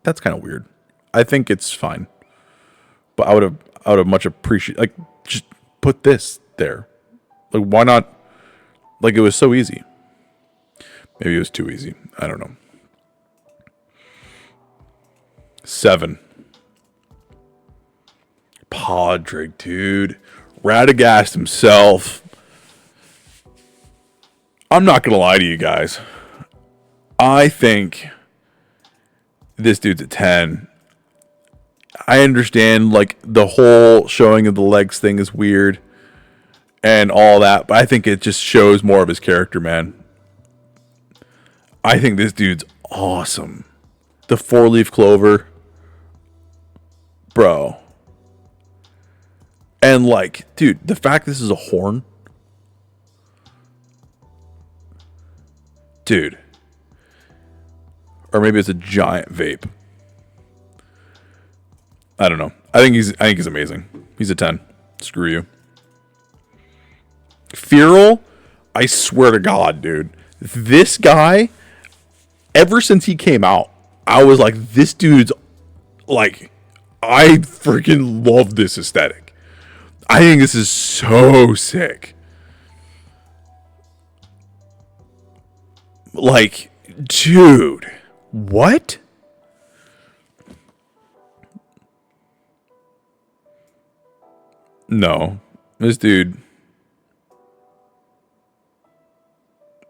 that's kind of weird. I think it's fine. But I would have much appreciated, like, just put this there. Like, why not? Like, it was so easy. Maybe it was too easy. I don't know. 7. Podrick, dude. Radagast himself. I'm not going to lie to you guys. I think this dude's a 10. I understand, like, the whole showing of the legs thing is weird and all that, but I think it just shows more of his character, man. I think this dude's awesome. The 4-leaf clover. Bro. And, like, dude, the fact this is a horn. Dude. Or maybe it's a giant vape. I don't know. I think he's amazing. He's a 10. Screw you. Feral, I swear to God, dude. This guy, ever since he came out, I was like, this dude's, like, I freaking love this aesthetic. I think this is so sick. Like, dude, what? No, this dude.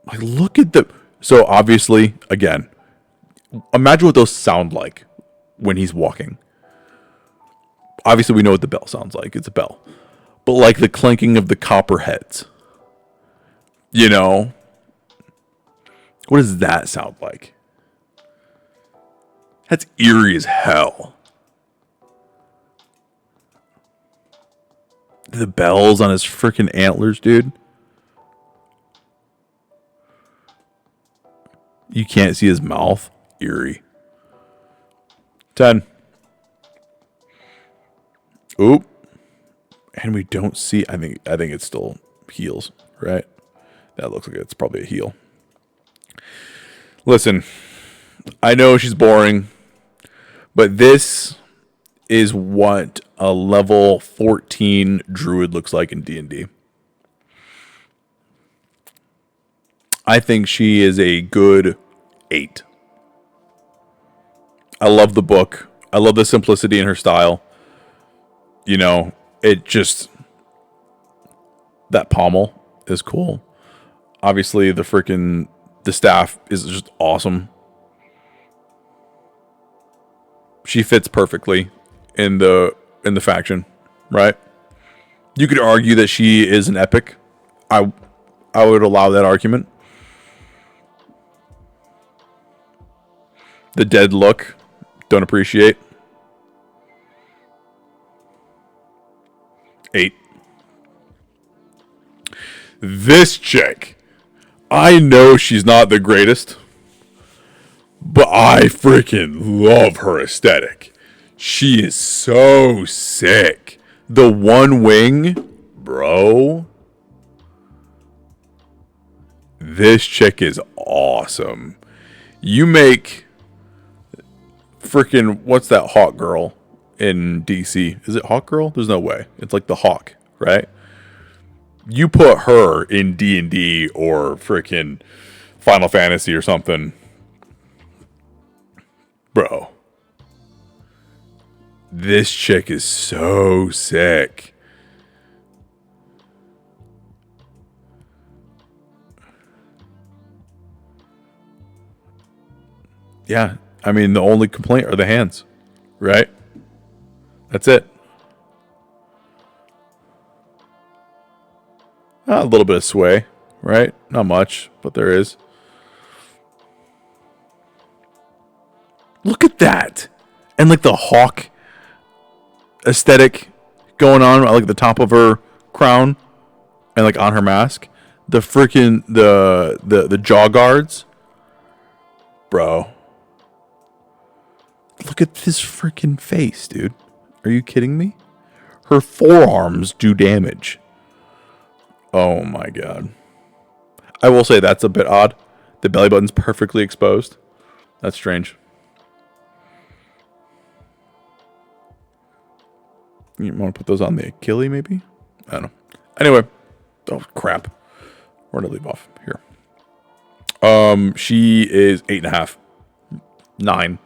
Like, look at the. So obviously, again, imagine what those sound like when he's walking. Obviously, we know what the bell sounds like. It's a bell, but like the clanking of the copper heads. You know, what does that sound like? That's eerie as hell. The bells on his freaking antlers, dude. You can't see his mouth. Eerie. 10. Oop. And we don't see. I think it's still heels, right? That looks like it's probably a heel. Listen, I know she's boring, but this is what a level 14 druid looks like in D&D. I think she is a good 8. I love the book. I love the simplicity in her style. You know, it just... That pommel is cool. Obviously, the staff is just awesome. She fits perfectly in the faction, right? You could argue that she is an epic. I would allow that argument. The dead look, don't appreciate. 8. This chick, I know she's not the greatest, but I freaking love her aesthetic. She is so sick. The one wing, bro. this chick is awesome. You make freaking, what's that Hawk girl in DC? Is it Hawk Girl? There's no way. It's like the Hawk, right? You put her in D&D or freaking Final Fantasy or something. Bro. This chick is so sick. Yeah, I mean, the only complaint are the hands, right? That's it. A little bit of sway, right? Not much, but there is. Look at that. And like the hawk aesthetic going on like the top of her crown and like on her mask. The freaking the jaw guards. Bro. Look at this freaking face, dude. Are you kidding me? Her forearms do damage. Oh my god. I will say that's a bit odd. The belly button's perfectly exposed. That's strange. You want to put those on the Achilles, maybe? I don't know. Anyway. Oh, crap. Where did I leave off? Here. She is 8.5. 9.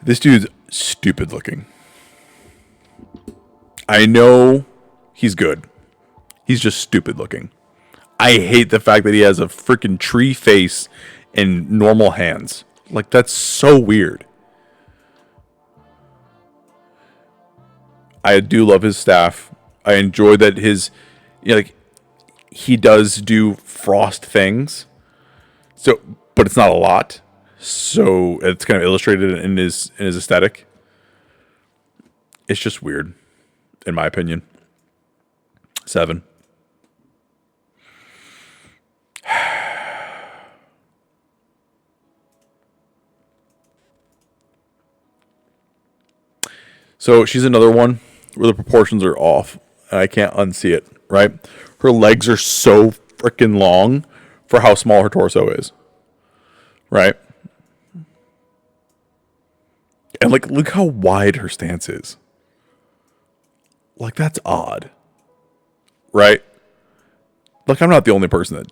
This dude's stupid looking. I know he's good. He's just stupid looking. I hate the fact that he has a freaking tree face and normal hands. Like, that's so weird. I do love his staff. I enjoy that his, like, he does do frost things. So, but it's not a lot. So it's kind of illustrated in his aesthetic. It's just weird, in my opinion. 7. So she's another one where the proportions are off, and I can't unsee it, right? Her legs are so freaking long for how small her torso is, right? And like, look how wide her stance is. Like, that's odd, right? Like, I'm not the only person that,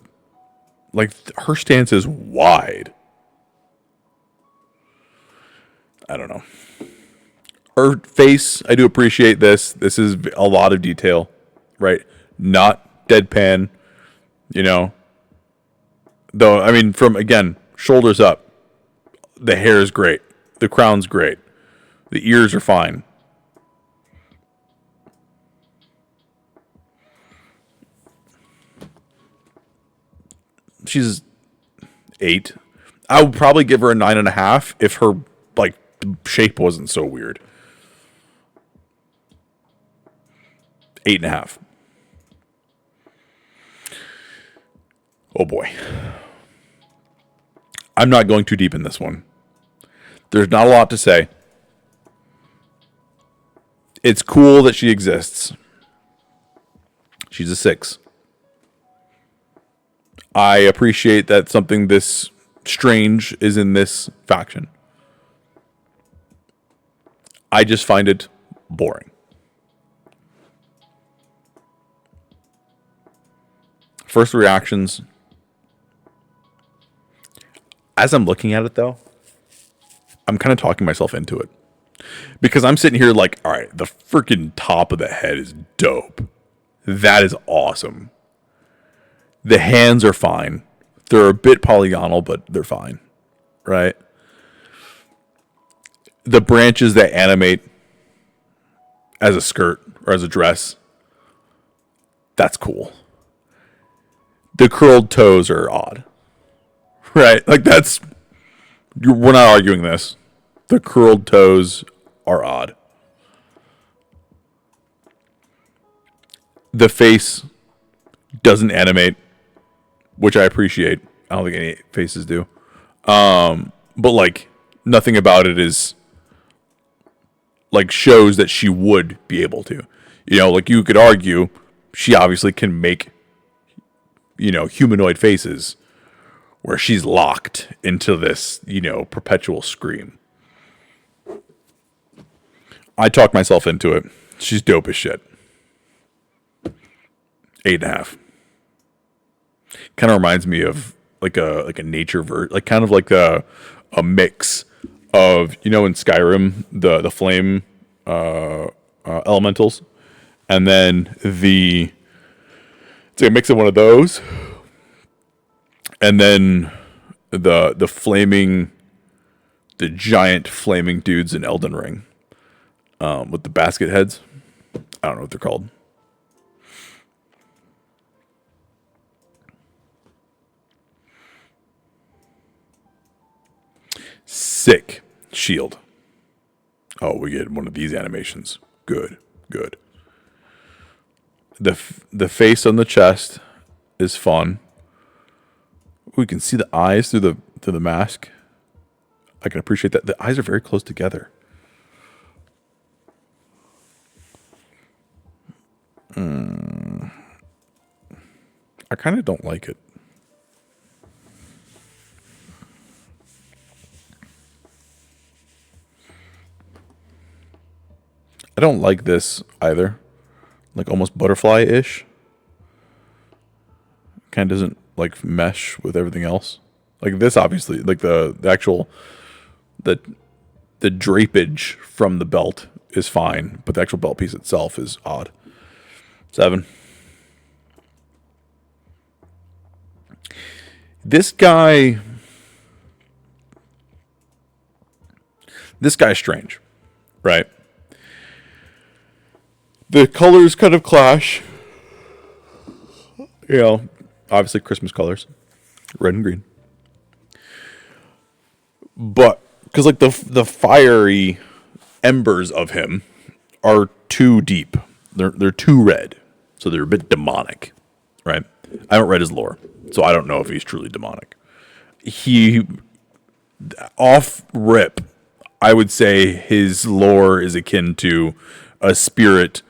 like, her stance is wide. I don't know. Her face, I do appreciate this. This is a lot of detail, right? Not deadpan, you know. Though, I mean, from, again, shoulders up, the hair is great. The crown's great. The ears are fine. She's 8. I would probably give her a 9.5 if her, like, shape wasn't so weird. 8.5. Oh boy. I'm not going too deep in this one. There's not a lot to say. It's cool that she exists. She's a 6. I appreciate that something this strange is in this faction. I just find it boring. First reactions. As I'm looking at it, though, I'm kind of talking myself into it. Because I'm sitting here like, all right, the freaking top of the head is dope. That is awesome. The hands are fine. They're a bit polygonal, but they're fine. Right? The branches that animate as a skirt or as a dress, that's cool. The curled toes are odd. Right? Like, that's... We're not arguing this. The curled toes are odd. The face doesn't animate, which I appreciate. I don't think any faces do. But, like, nothing about it is, like, shows that she would be able to. You know, like, you could argue she obviously can make, humanoid faces where she's locked into this, perpetual scream. I talked myself into it. She's dope as shit. 8.5. Kind of reminds me of like a nature like kind of like a mix of, in Skyrim, the flame elementals, and then it's like a mix of one of those, and then the giant flaming dudes in Elden Ring, with the basket heads. I don't know what they're called. Sick shield. Oh, we get one of these animations. Good. The face on the chest is fun. We can see the eyes through the mask. I can appreciate that. The eyes are very close together. I kind of don't like it. I don't like this either. Like almost butterfly-ish. Kind of doesn't like mesh with everything else. Like this, obviously, like the actual the drapage from the belt is fine, but the actual belt piece itself is odd. 7. This guy's strange, right? The colors kind of clash. Obviously Christmas colors, red and green. But because like the fiery embers of him are too deep, they're too red, so they're a bit demonic, right? I haven't read his lore, so I don't know if he's truly demonic. He, off rip, I would say his lore is akin to a spirit,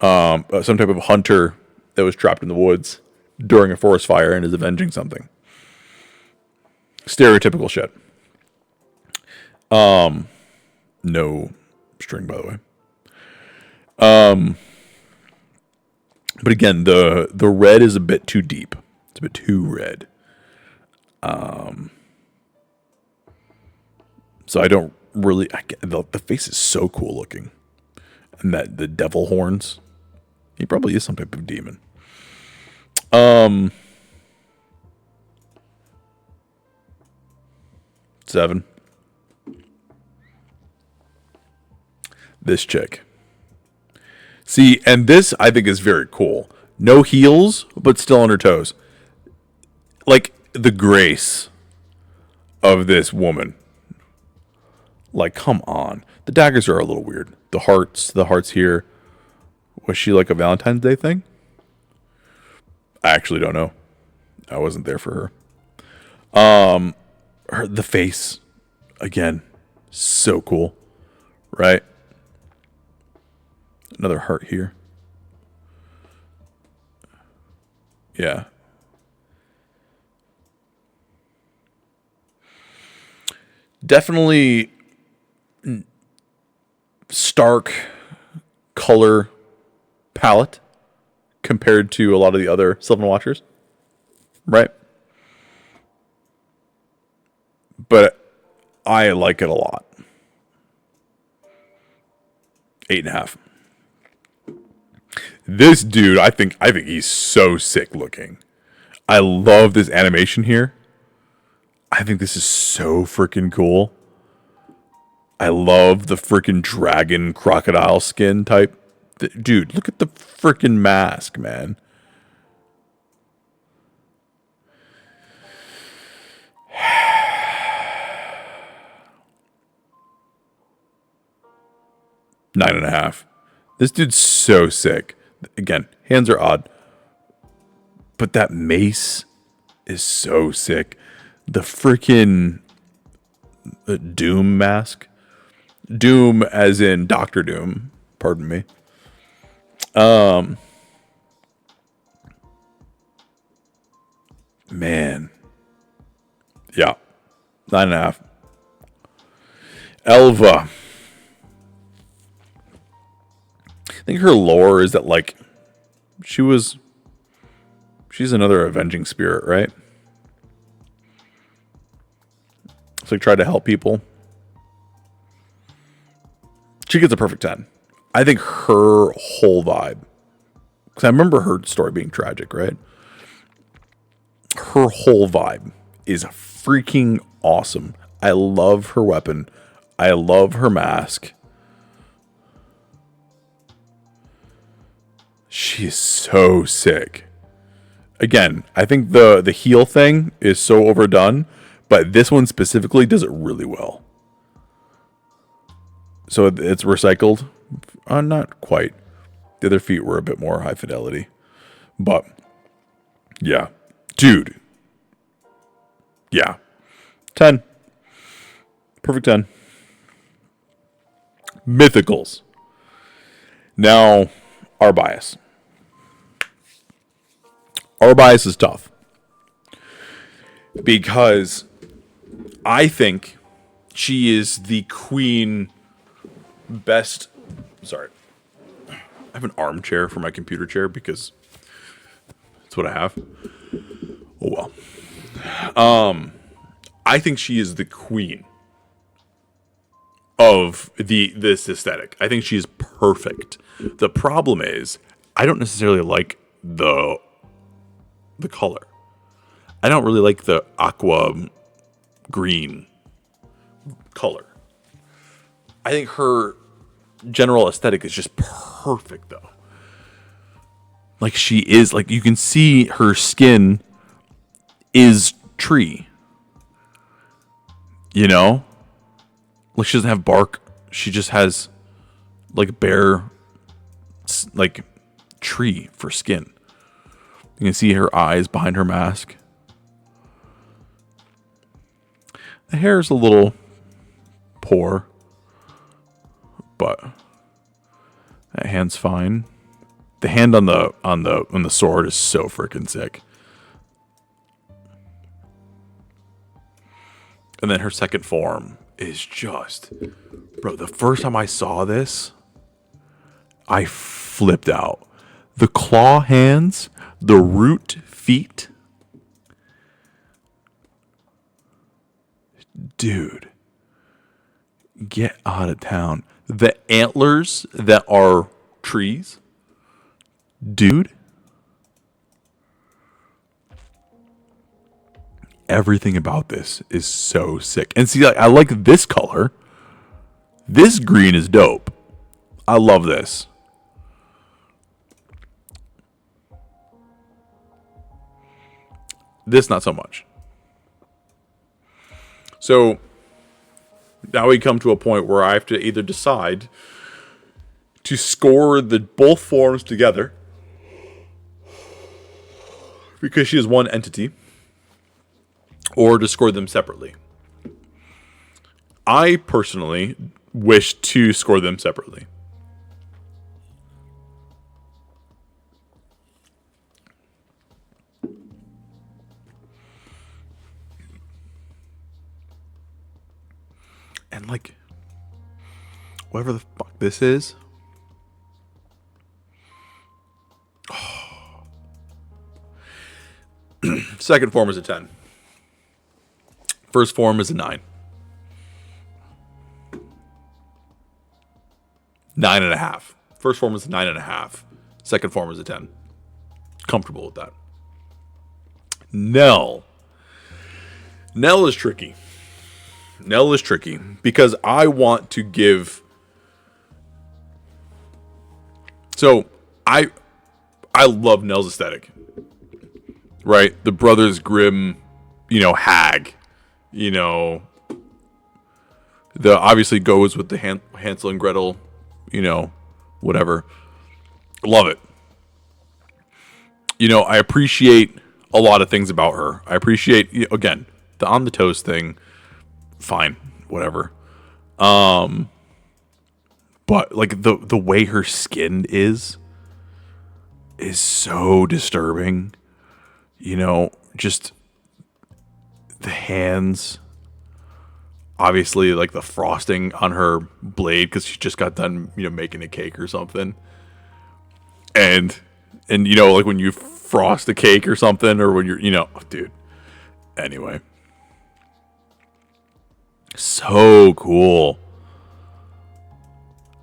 some type of hunter that was trapped in the woods during a forest fire and is avenging something. Stereotypical shit. No string, by the way. But again, the red is a bit too deep. It's a bit too red. So I don't really. The face is so cool looking, and that the devil horns. He probably is some type of demon. 7. This chick. See, and this I think is very cool. No heels, but still on her toes. Like the grace of this woman. Like, come on. The daggers are a little weird. The hearts here. Was she like a Valentine's Day thing? I actually don't know. I wasn't there for her. The face, again, so cool, right? Another heart here. Yeah. Definitely stark color palette compared to a lot of the other Sylvan Watchers, right? But I like it a lot. 8.5. This dude, I think he's so sick looking. I love this animation here. I think this is so freaking cool. I love the freaking dragon crocodile skin type. Dude, look at the freaking mask, man. Nine and a half. This dude's so sick. Again, hands are odd. But that mace is so sick. The freaking Doom mask. Doom as in Doctor Doom. Pardon me. Man. Yeah. 9.5. Elva. I think her lore is that, like, she's another avenging spirit, right? So, like, tried to help people. She gets a perfect 10. I think her whole vibe, because I remember her story being tragic, right? Her whole vibe is freaking awesome. I love her weapon. I love her mask. She is so sick. Again, I think the heal thing is so overdone, but this one specifically does it really well. So it's recycled. Not quite. The other feet were a bit more high fidelity. But, yeah. Dude. Yeah. 10. Perfect 10. Mythicals. Now, our bias. Our bias is tough. Because I think she is the queen best. Sorry. I have an armchair for my computer chair because that's what I have. Oh well. I think she is the queen of this aesthetic. I think she is perfect. The problem is I don't necessarily like the color. I don't really like the aqua green color. I think her general aesthetic is just perfect, though. Like, she is, like, you can see her skin is tree. You know? Like, she doesn't have bark. She just has, like, bare, like, tree for skin. You can see her eyes behind her mask. The hair is a little poor, but that hand's fine. The hand on the sword is so freaking sick. And then her second form is just, bro, the first time I saw this, I flipped out. The claw hands, the root feet. Dude, get out of town. The antlers that are trees. Dude. Everything about this is so sick. And see, I like this color. This green is dope. I love this. This, not so much. So now we come to a point where I have to either decide to score both forms together because she is one entity, or to score them separately. I personally wish to score them separately. And, like, whatever the fuck this is. Second form is a 10. First form is a 9. 9.5. First form is a 9.5. Second form is a 10. Comfortable with that. Nell is tricky. Nell is tricky because I want to give. So I love Nell's aesthetic, right? The Brothers Grimm, hag, the obviously goes with the Hansel and Gretel, whatever. Love it. I appreciate a lot of things about her. I appreciate, again, the on the toes thing. Fine, whatever. But like the way her skin is so disturbing. just the hands, obviously like the frosting on her blade because she just got done, making a cake or something. And like when you frost a cake or something, or when you're, dude. Anyway, so cool.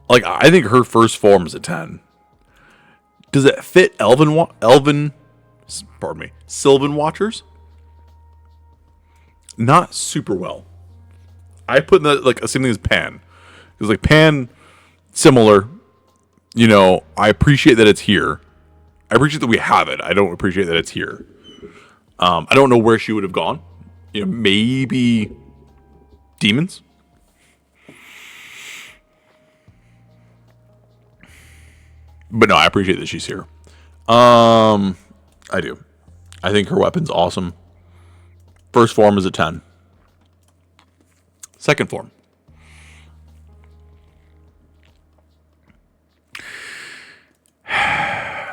Like, I think her first form is a 10. Does it fit Sylvan Watchers? Not super well. I put that like same thing as Pan. Because like Pan, similar. I appreciate that it's here. I appreciate that we have it. I don't appreciate that it's here. I don't know where she would have gone. Maybe demons. But no, I appreciate that she's here. I do. I think her weapon's awesome. First form is a 10. Second form.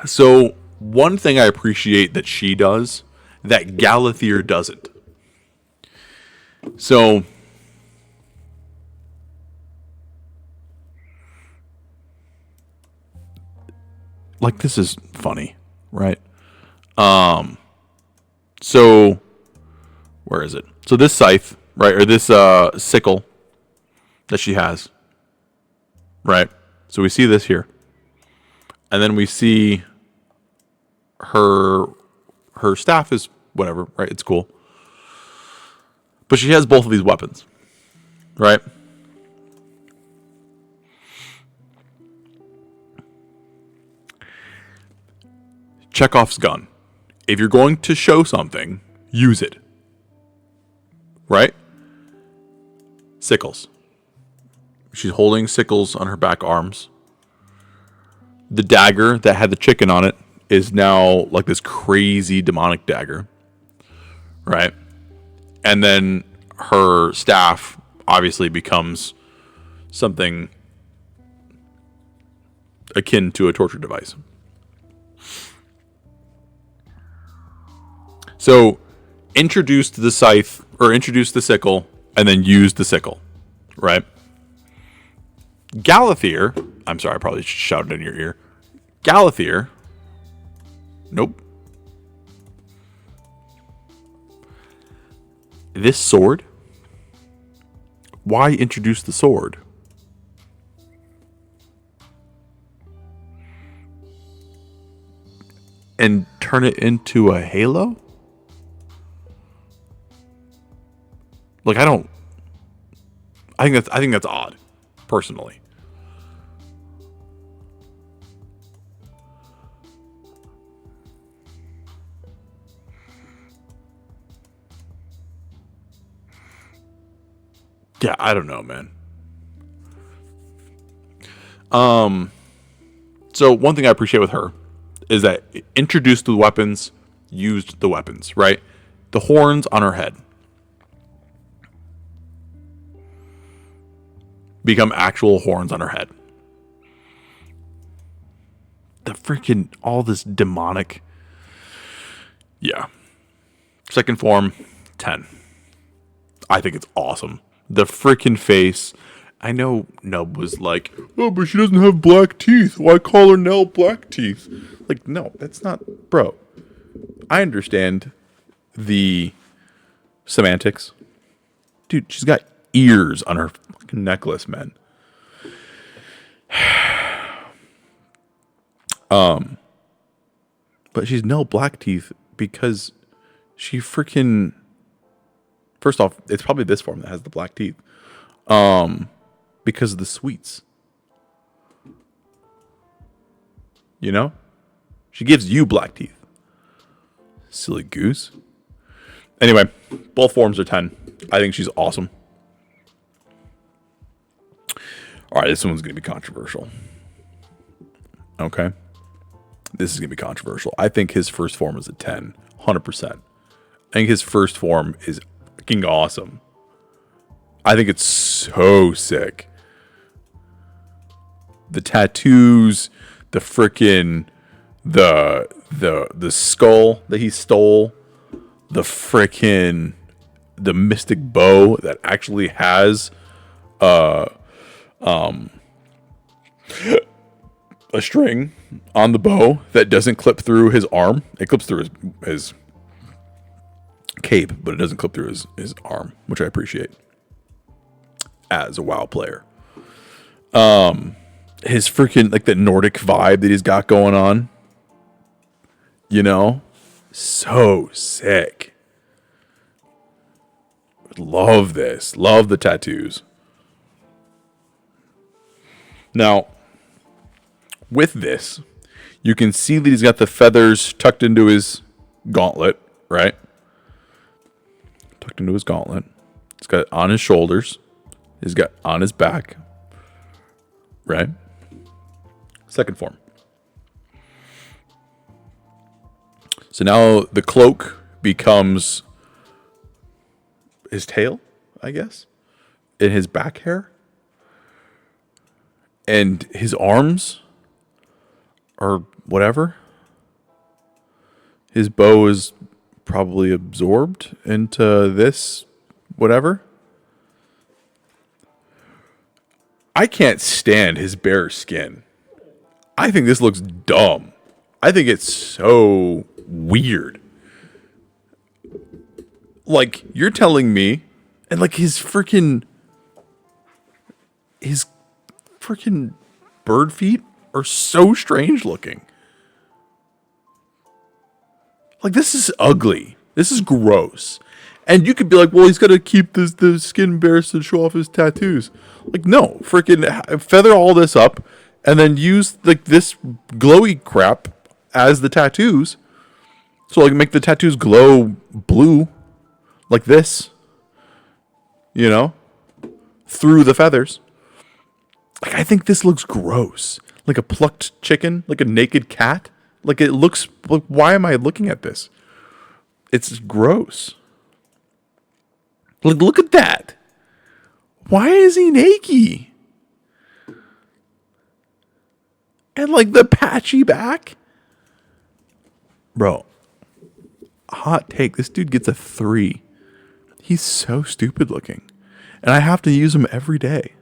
So, one thing I appreciate that she does that Galathier doesn't. So, like, this is funny, right? So where is it? So this scythe, right, or this sickle that she has, right? So we see this here, and then we see her staff is whatever, right? It's cool, but she has both of these weapons, right? Chekhov's gun. If you're going to show something, use it. Right? Sickles. She's holding sickles on her back arms. The dagger that had the chicken on it is now like this crazy demonic dagger. Right? And then her staff obviously becomes something akin to a torture device. So, introduce the scythe, or introduce the sickle, and then use the sickle, right? Galathier, I'm sorry, I probably shouted in your ear. Galathier, nope. This sword? Why introduce the sword? And turn it into a halo? Like, I think that's odd, personally. Yeah, I don't know, man. So one thing I appreciate with her is that it introduced the weapons, used the weapons, right? The horns on her head become actual horns on her head. The freaking, all this demonic. Yeah. Second form, 10. I think it's awesome. The freaking face. I know Nub was like, oh, but she doesn't have black teeth. Why call her Nell Black Teeth? Like, no, that's not, bro. I understand the semantics. Dude, she's got ears on her fucking necklace, man. But she's Nell Black Teeth because she freaking, first off, it's probably this form that has the black teeth. Because of the sweets. You know? She gives you black teeth. Silly goose. Anyway, both forms are 10. I think she's awesome. Alright, this one's going to be controversial. Okay? This is going to be controversial. I think his first form is a 10. 100%. I think his first form is freaking awesome. I think it's so sick. The tattoos, the frickin' the skull that he stole. the mystic bow that actually has a string on the bow that doesn't clip through his arm. It clips through his cape, but it doesn't clip through his arm, which I appreciate as a WoW player. His freaking, like, the Nordic vibe that he's got going on, you know, so sick. Love this. Love the tattoos. Now, with this, you can see that he's got the feathers tucked into his gauntlet, right? Tucked into his gauntlet. He's got it on his shoulders. He's got on his back, right? Second form. So now the cloak becomes his tail, I guess, and his back hair. And his arms or whatever. His bow is probably absorbed into this whatever. I can't stand his bare skin. I think this looks dumb. I think it's so weird. Like, you're telling me, and like his freaking bird feet are so strange looking. Like, this is ugly. This is gross. And you could be like, well, he's got to keep the skin bare to show off his tattoos. Like, no, freaking feather all this up and then use like this glowy crap as the tattoos. So like make the tattoos glow blue like this, you know, through the feathers. Like, I think this looks gross. Like a plucked chicken, like a naked cat. Like, it looks, like, why am I looking at this? It's gross. Like, look at that. Why is he naked? And like the patchy back. Bro, hot take. This dude gets a 3. He's so stupid looking. And I have to use him every day.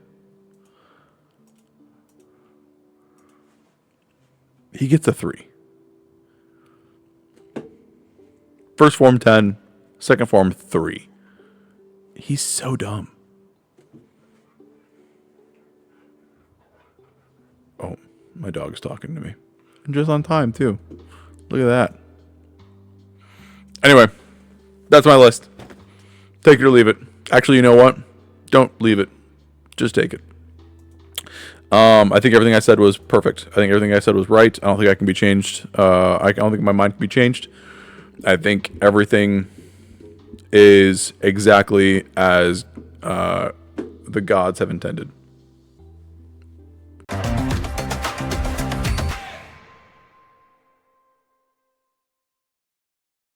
He gets a 3. First form 10, second form 3. He's so dumb. Oh, my dog's talking to me. And just on time, too. Look at that. Anyway, that's my list. Take it or leave it. Actually, you know what? Don't leave it. Just take it. I think everything I said was perfect. I think everything I said was right. I don't think I can be changed. I don't think my mind can be changed. I think everything is exactly as the gods have intended.